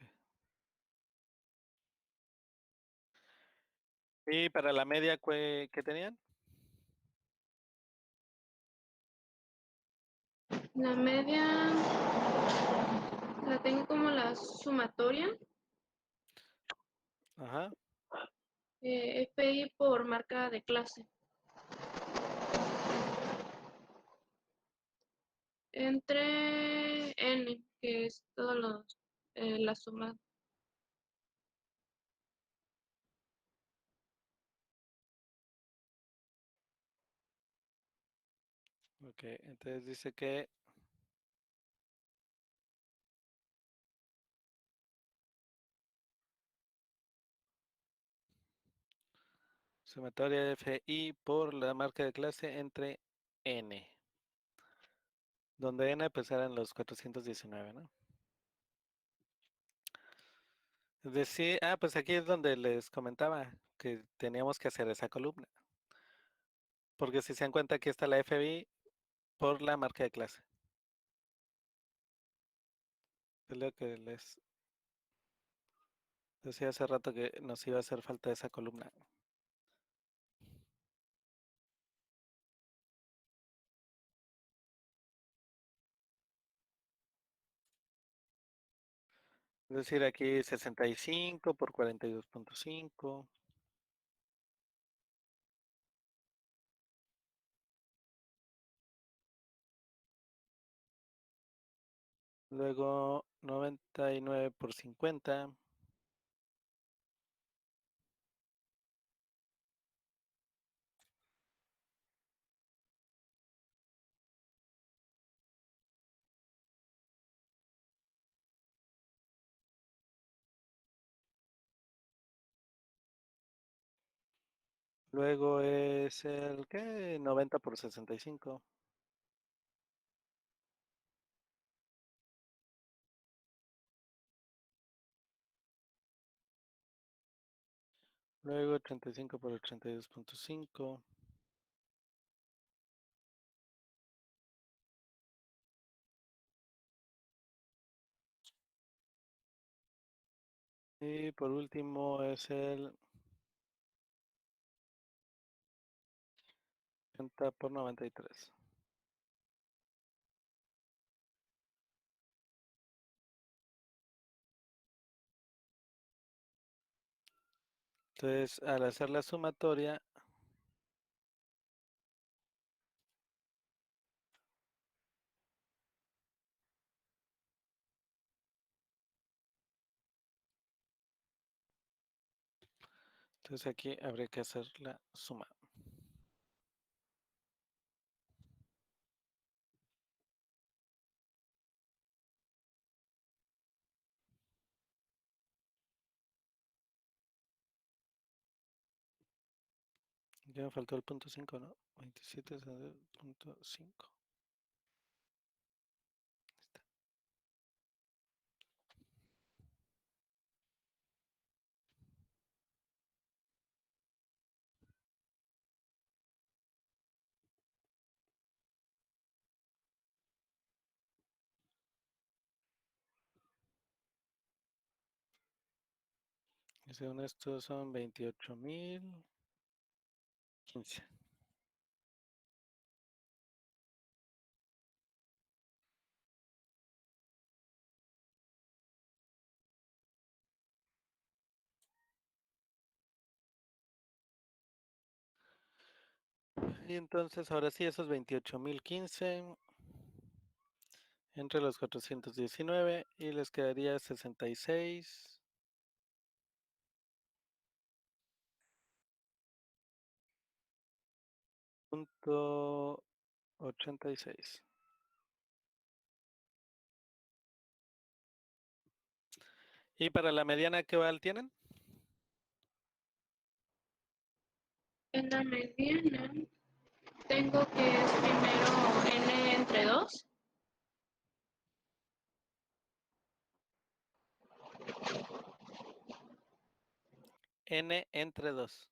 ¿Y para la media qué tenían? La media la tengo como la sumatoria. Ajá, FI por marca de clase. Entre N, que es la suma. ok, entonces dice que sumatoria de FI por la marca de clase entre N, donde N pues eran los 419, ¿no? Es decir, pues aquí es donde les comentaba que teníamos que hacer esa columna, porque si se dan cuenta aquí está la FI por la marca de clase. Es lo que les decía hace rato que nos iba a hacer falta esa columna. Es decir, aquí 65 por 42.5. Luego 99 por 50. Luego es el, ¿qué? 90 por 65. Luego 35 por 82.5. Y por último es el 80 por 93. Entonces, al hacer la sumatoria, entonces aquí habría que hacer la suma. Ya me faltó el punto 5, ¿no? 27 es el punto 5. Y según esto son 28.015. Y entonces ahora sí, esos 28.015 entre los 419 y les quedaría 66. Punto 86. ¿Y para la mediana qué val tienen? En la mediana tengo que es primero n entre 2. N entre 2.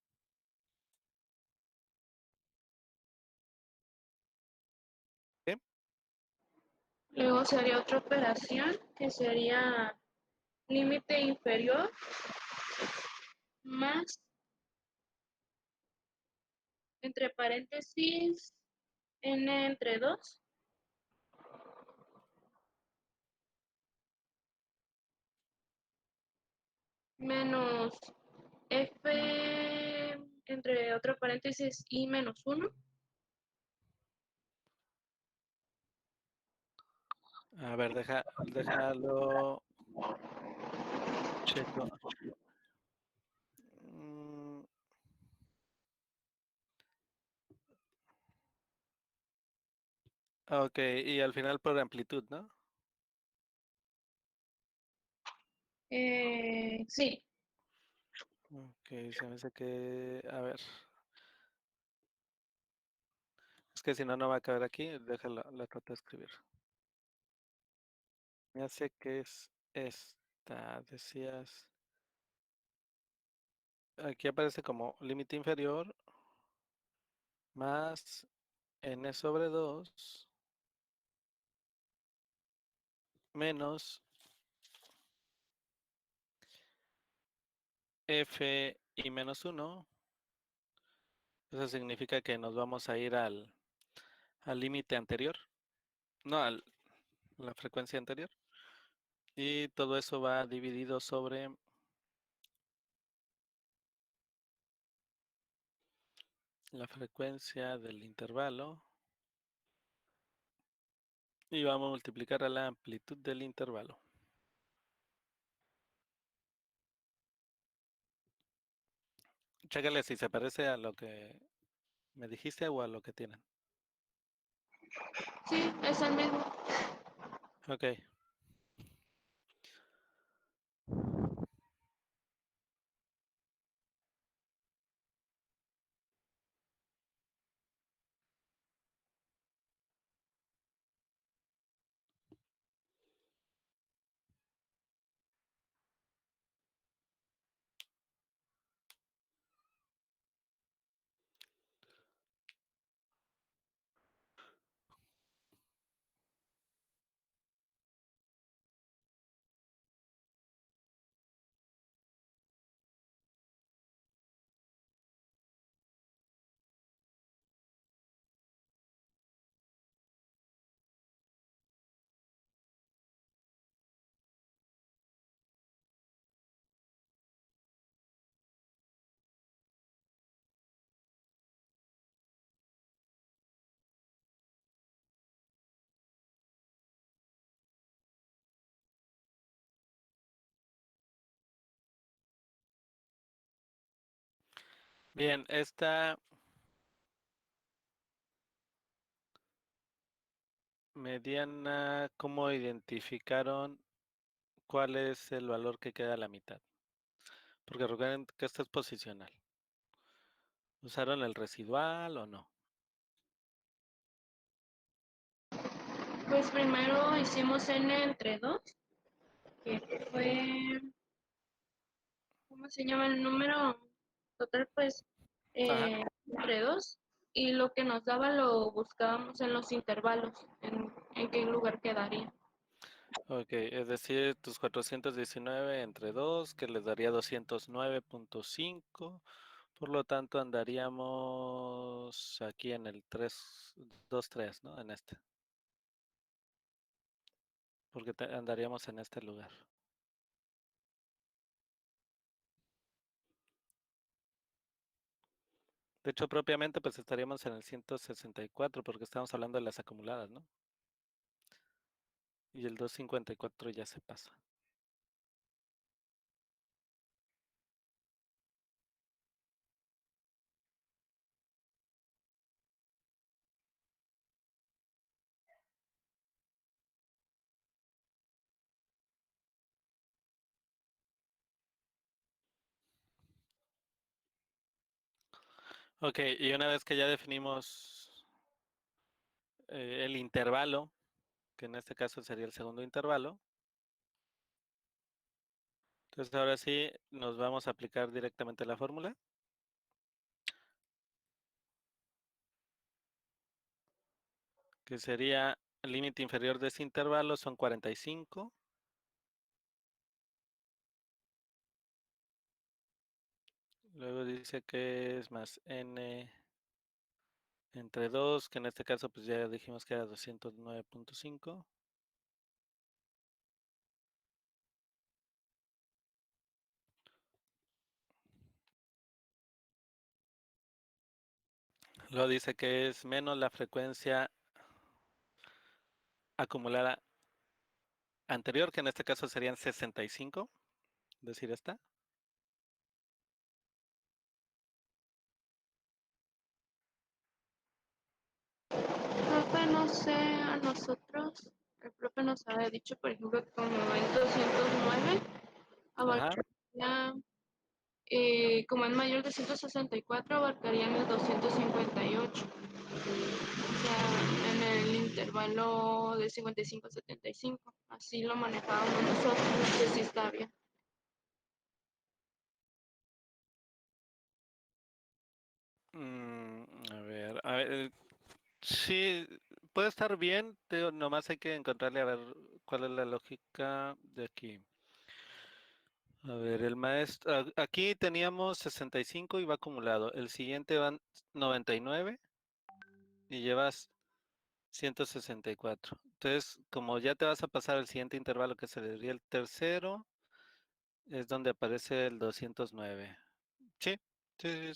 ¿Sí? Luego sería otra operación que sería límite inferior más entre paréntesis n entre 2 menos f entre otro paréntesis y menos 1. A ver, déjalo checo. Mm, ok, y al final por amplitud, ¿no? Sí, Ok, se me hace que... A ver. Es que si no, no va a caber aquí. Déjalo, la trato de escribir. Me hace que es esta. Decías... Aquí aparece como límite inferior más n sobre 2 menos f y menos 1. Eso significa que nos vamos a ir al límite anterior, no a la frecuencia anterior. Y todo eso va dividido sobre la frecuencia del intervalo. Y vamos a multiplicar a la amplitud del intervalo. Chécale si se parece a lo que me dijiste o a lo que tienen. Sí, es el mismo. Ok. Bien, esta mediana, ¿cómo identificaron cuál es el valor que queda a la mitad? Porque recuerden que esto es posicional. ¿Usaron el residual o no? Pues primero hicimos n entre 2, que fue, ¿cómo se llama el número total? Pues Ajá. entre 2. Y lo que nos daba lo buscábamos en los intervalos, en qué lugar quedaría. Ok, es decir, tus 419 entre 2, que les daría 209.5. Por lo tanto, andaríamos aquí en el 3, 2, 3, ¿no? En este. Porque andaríamos en este lugar. De hecho, propiamente, pues estaríamos en el 164 porque estamos hablando de las acumuladas, ¿no? Y el 254 ya se pasa. Ok, y una vez que ya definimos el intervalo, que en este caso sería el segundo intervalo, entonces ahora sí nos vamos a aplicar directamente la fórmula. Que sería el límite inferior de ese intervalo son 45. Luego dice que es más n entre 2, que en este caso pues ya dijimos que era 209.5. Luego dice que es menos la frecuencia acumulada anterior, que en este caso serían 65, decir esta. Profe, no sé, a nosotros, el profe nos había dicho, por ejemplo, que como en 209 Ajá. abarcaría, como es mayor de 164, abarcarían el 258. O sea, en el intervalo de 55 a 75. Así lo manejábamos nosotros, no sé si está bien. A ver, sí, puede estar bien, pero nomás hay que encontrarle a ver cuál es la lógica de aquí. A ver, el maestro, aquí teníamos 65 y va acumulado. El siguiente van 99 y llevas 164. Entonces, como ya te vas a pasar al siguiente intervalo que sería el tercero, es donde aparece el 209. Sí, sí,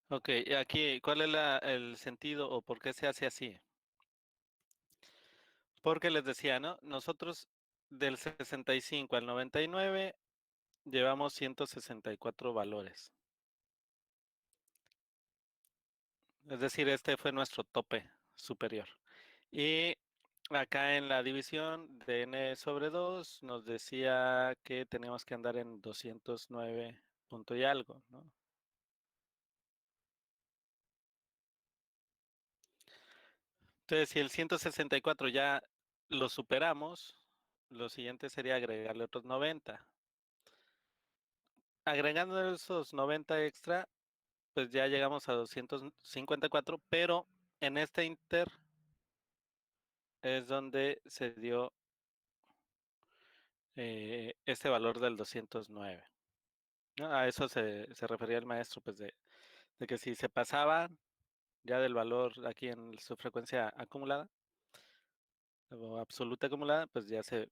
Ok, y aquí, ¿cuál es el sentido o por qué se hace así? Porque les decía, ¿no? Nosotros del 65 al 99 llevamos 164 valores. Es decir, este fue nuestro tope superior. Y acá en la división de n sobre 2 nos decía que teníamos que andar en 209 punto y algo, ¿no? Entonces, si el 164 ya lo superamos, lo siguiente sería agregarle otros 90. Agregando esos 90 extra, pues ya llegamos a 254, pero en este inter es donde se dio este valor del 209. ¿No? A eso se refería el maestro, pues de que si se pasaban ya del valor aquí en su frecuencia acumulada o absoluta acumulada, pues ya se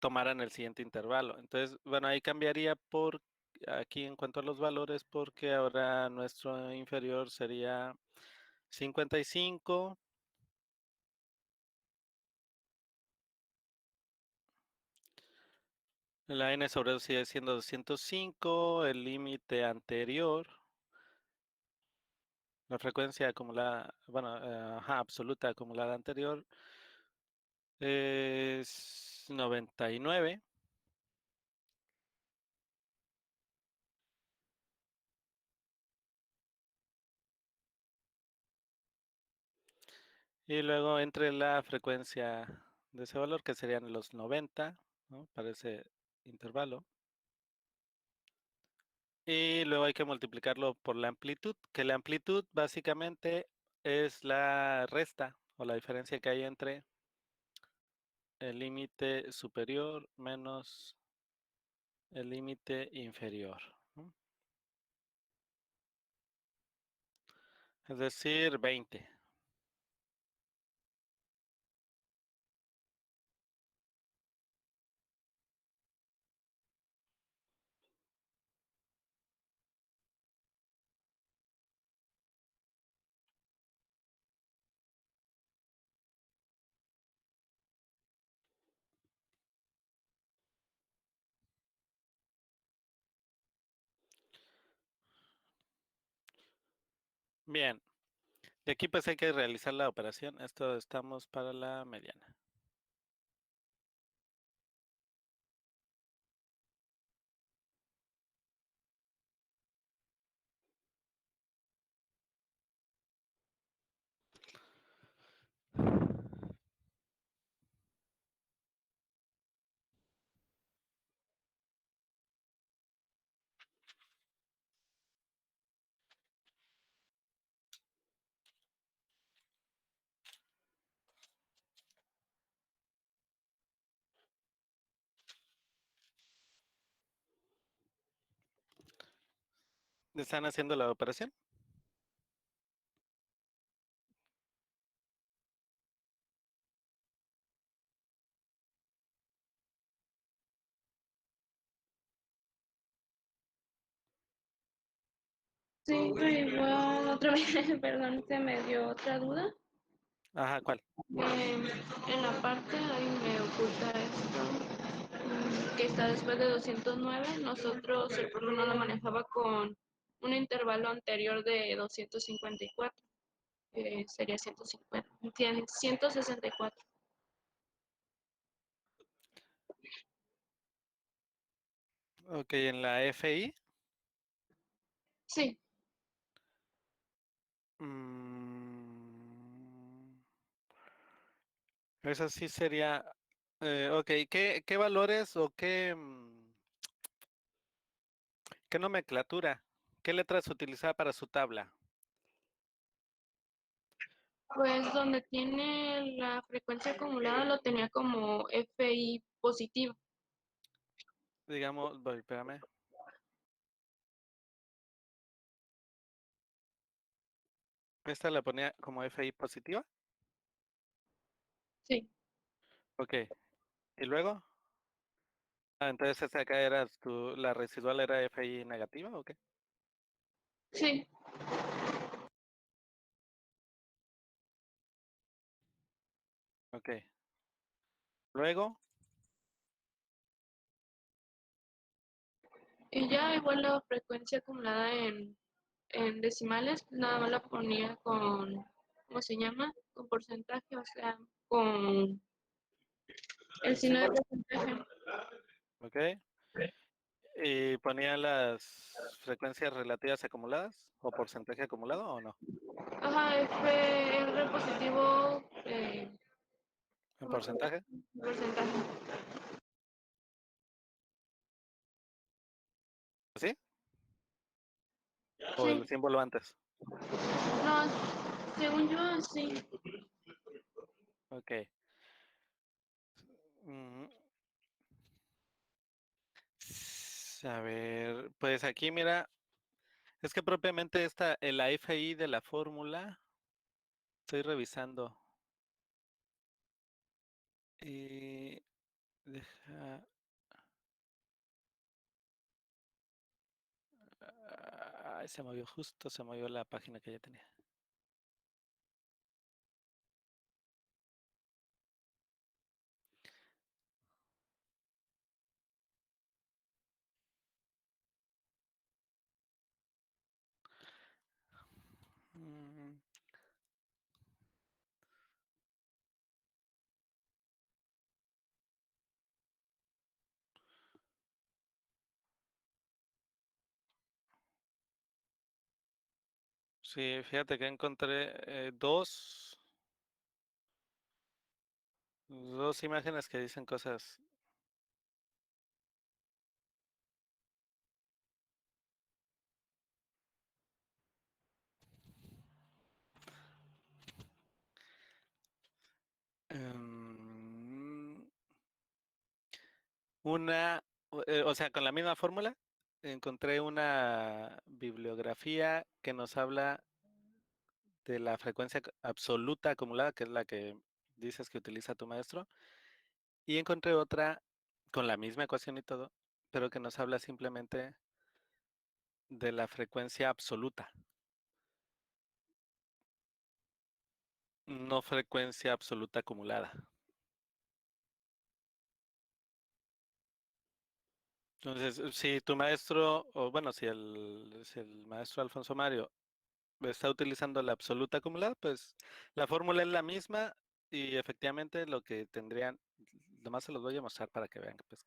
tomaran el siguiente intervalo. Entonces, bueno, ahí cambiaría por aquí en cuanto a los valores, porque ahora nuestro inferior sería 55. La n sobre 2 sigue siendo 205, el límite anterior, la frecuencia acumulada, bueno, ajá, absoluta acumulada anterior es 99. Y luego entre la frecuencia de ese valor, que serían los 90, ¿no? Para ese intervalo. Y luego hay que multiplicarlo por la amplitud, que la amplitud básicamente es la resta o la diferencia que hay entre el límite superior menos el límite inferior, ¿no? Es decir, 20. Bien, de aquí pues hay que realizar la operación. Esto estamos para la mediana. ¿Están haciendo la operación? Sí, pero igual otra vez, perdón, se me dio otra duda. Ajá, ¿cuál? En la parte ahí me oculta esto, que está después de 209. Nosotros el programa lo manejaba con un intervalo anterior de 254, que sería 150, 164. Ok, en la FI. Sí, mm, Eso sí sería. Ok, ¿qué valores o qué nomenclatura? ¿Qué letras utilizaba para su tabla? pues donde tiene la frecuencia acumulada lo tenía como FI positivo. Digamos, espérame. Esta la ponía como FI positiva. Sí, Ok, ¿y luego? Entonces esta acá era la residual era FI negativa, ¿o qué? sí. Ok. Luego, Y ya igual la frecuencia acumulada en decimales, nada más la ponía con, ¿cómo se llama? Con porcentaje, o sea, con el el signo de símbolo. porcentaje. Ok. ¿Y ponía las frecuencias relativas acumuladas o porcentaje acumulado o no? Ajá, F, R positivo, ¿En ¿cómo se llama? porcentaje? Porcentaje. ¿Sí? ¿O el Sí, símbolo antes? no, según yo, sí. Ok. Mm, A ver, pues aquí mira, es que propiamente esta, la FI de la fórmula, estoy revisando. Y deja. Ay, se movió justo, se movió la página que ya tenía. Mm, Sí, fíjate que encontré dos imágenes que dicen cosas. em, o sea, con la misma fórmula, encontré una bibliografía que nos habla de la frecuencia absoluta acumulada, que es la que dices que utiliza tu maestro, y encontré otra con la misma ecuación y todo, pero que nos habla simplemente de la frecuencia absoluta, no frecuencia absoluta acumulada. Entonces, si tu maestro, o bueno, si el maestro Alfonso Mario está utilizando la absoluta acumulada, pues la fórmula es la misma y efectivamente lo que tendrían, nomás se los voy a mostrar para que vean pues,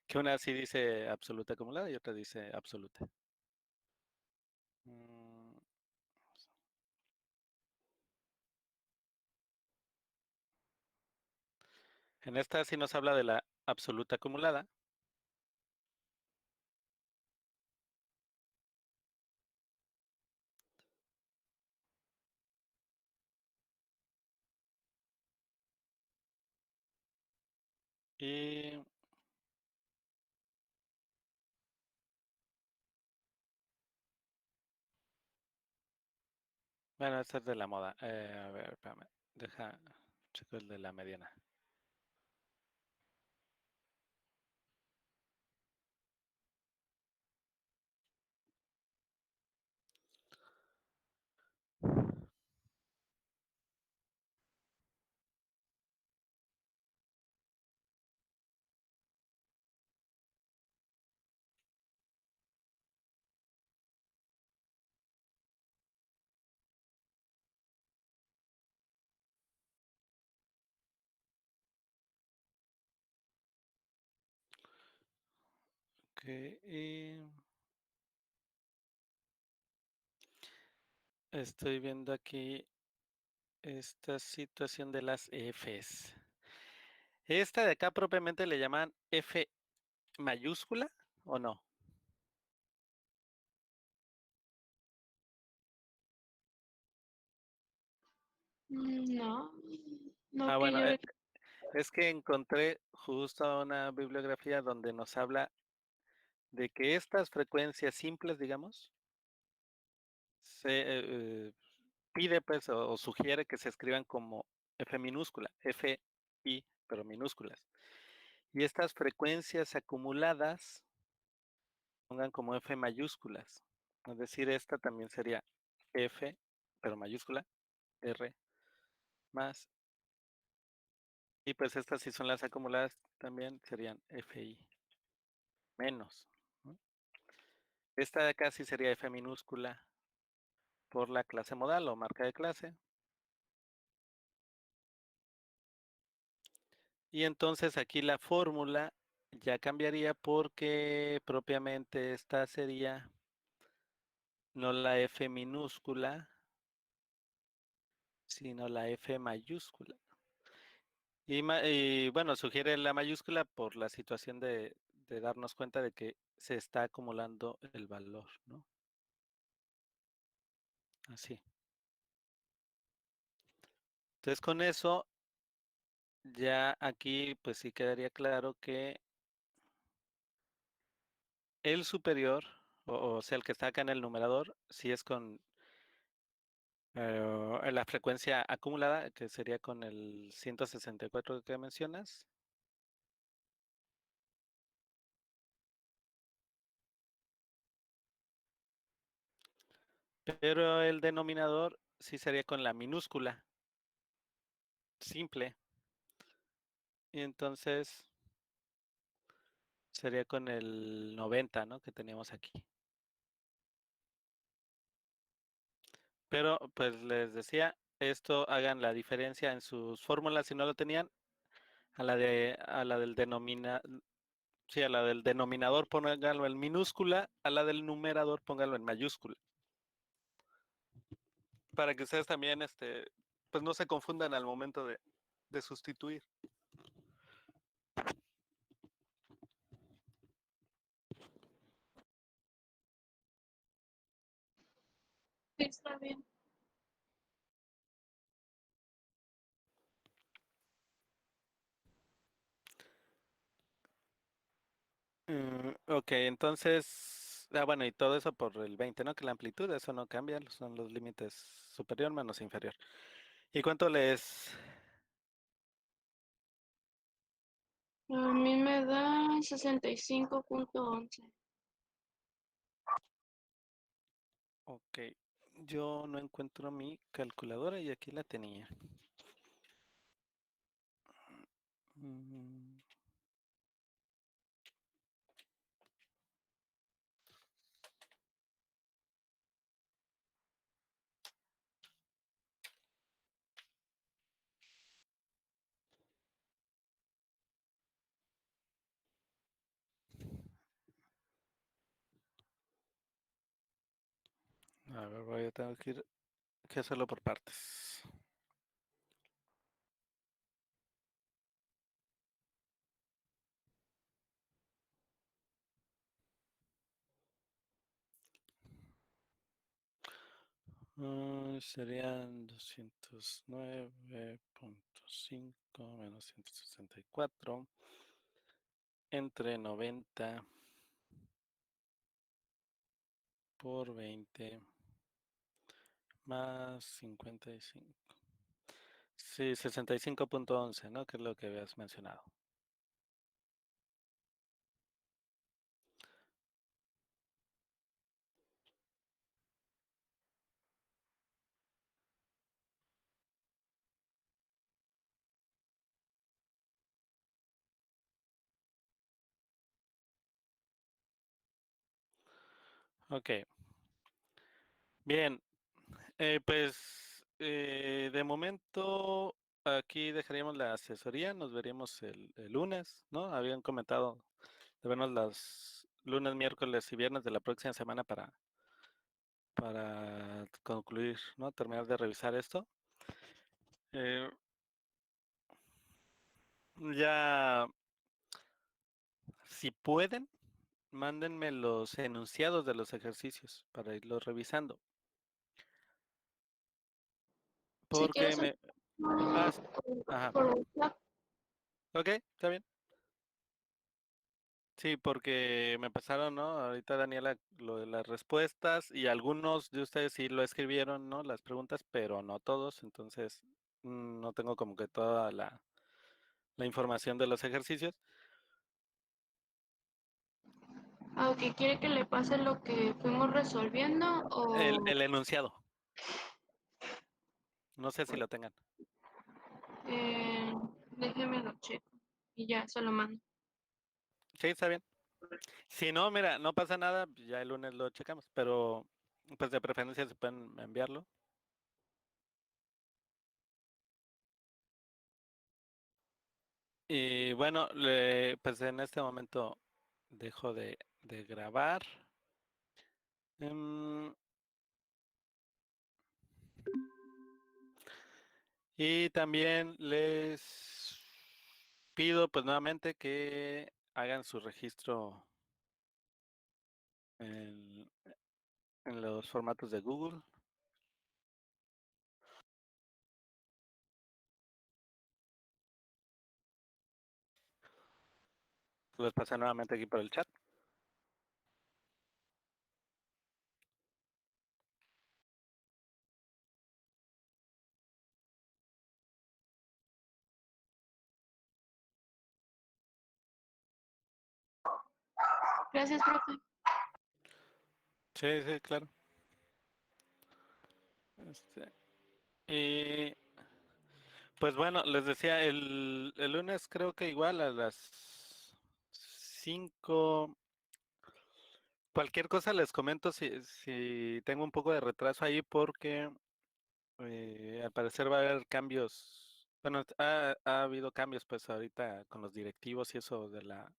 que una sí dice absoluta acumulada y otra dice absoluta. Mm, En esta sí nos habla de la absoluta acumulada. Y bueno, este es de la moda. A ver, espérame. Deja, checo el de la mediana. Ok, y estoy viendo aquí esta situación de las Fs. Esta de acá propiamente le llaman F mayúscula o no. No, no Ah, que bueno, yo. es que encontré justo una bibliografía donde nos habla de que estas frecuencias simples, digamos, se pide pues o sugiere que se escriban como F minúscula, F I, pero minúsculas. Y estas frecuencias acumuladas pongan como F mayúsculas. Es decir, esta también sería F, pero mayúscula, R más Y pues estas si son las acumuladas también serían FI menos, ¿no? Esta de acá sí sería F minúscula por la clase modal o marca de clase. Y entonces aquí la fórmula ya cambiaría porque propiamente esta sería no la F minúscula, sino la F mayúscula. Y bueno, sugiere la mayúscula por la situación de darnos cuenta de que se está acumulando el valor, ¿no? Así. Entonces con eso ya aquí pues sí quedaría claro que el superior, o sea, el que está acá en el numerador, sí es con la frecuencia acumulada, que sería con el 164 que mencionas. Pero el denominador sí sería con la minúscula, simple. Y entonces sería con el 90, ¿no? Que teníamos aquí. Pero pues les decía, esto hagan la diferencia en sus fórmulas si no lo tenían, a la del sí, a la del denominador pónganlo en minúscula, a la del numerador pónganlo en mayúscula. Para que ustedes también pues no se confundan al momento de sustituir. Sí, está bien. Ok, entonces, bueno, y todo eso por el 20, ¿no? Que la amplitud, eso no cambia, son los límites superior menos inferior. ¿Y cuánto les? A mí me da 65.11. Ok, yo no encuentro mi calculadora y aquí la tenía. Mm, A ver, voy a tener que hacerlo por partes. Serían 209.5 menos 164 entre 90 por 20 más 55. Sí, 65.11, ¿no? Que es lo que habías mencionado. Ok. Bien, pues de momento aquí dejaríamos la asesoría, nos veríamos el lunes, ¿no? Habían comentado de vernos los lunes, miércoles y viernes de la próxima semana para concluir, ¿no? Terminar de revisar esto. Eh, ya, si pueden, mándenme los enunciados de los ejercicios para irlos revisando. Si Porque quieres, me... Ah, sí. Ajá. por WhatsApp. Ok, está bien. Sí, porque me pasaron, ¿no? Ahorita Daniela, lo de las respuestas y algunos de ustedes sí lo escribieron, ¿no? Las preguntas, pero no todos, entonces no tengo como que toda la información de los ejercicios. Aunque quiere que le pase lo que fuimos resolviendo o El enunciado, no sé si lo tengan. eh, Déjeme lo checo y ya se lo mando. Sí, está bien. Si no, mira, no pasa nada, ya el lunes lo checamos, pero pues de preferencia se pueden enviarlo. Y bueno, pues en este momento dejo de grabar. Y también les pido pues nuevamente que hagan su registro en, en los formatos de Google. Los pasé nuevamente aquí por el chat. Gracias, profe. Sí, sí, claro. Y pues bueno, les decía, el lunes creo que igual a las 5. Cualquier cosa les comento si tengo un poco de retraso ahí porque al parecer va a haber cambios. Bueno, ha habido cambios pues ahorita con los directivos y eso de la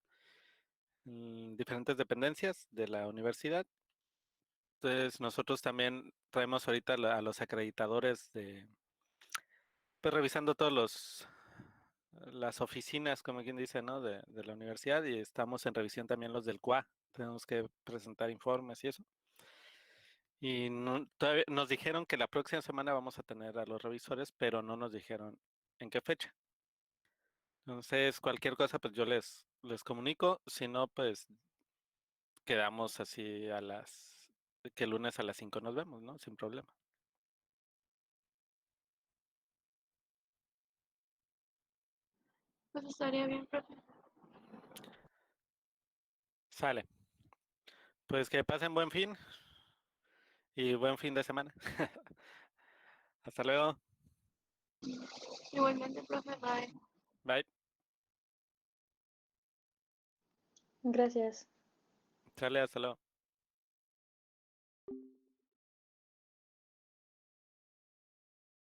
diferentes dependencias de la universidad. Entonces nosotros también traemos ahorita a los acreditadores pues revisando todos las oficinas, como quien dice, ¿no? De la universidad y estamos en revisión también los del CUA. Tenemos que presentar informes y eso. Y todavía nos dijeron que la próxima semana vamos a tener a los revisores, pero no nos dijeron en qué fecha. Entonces, cualquier cosa, pues yo les comunico. Si no, pues quedamos así que el lunes a las 5 nos vemos, ¿no? Sin problema. Pues estaría bien, profe. Sale. Pues que pasen buen fin y buen fin de semana. Hasta luego. Igualmente, profe, bye. Bye. Gracias. Sale, hasta luego.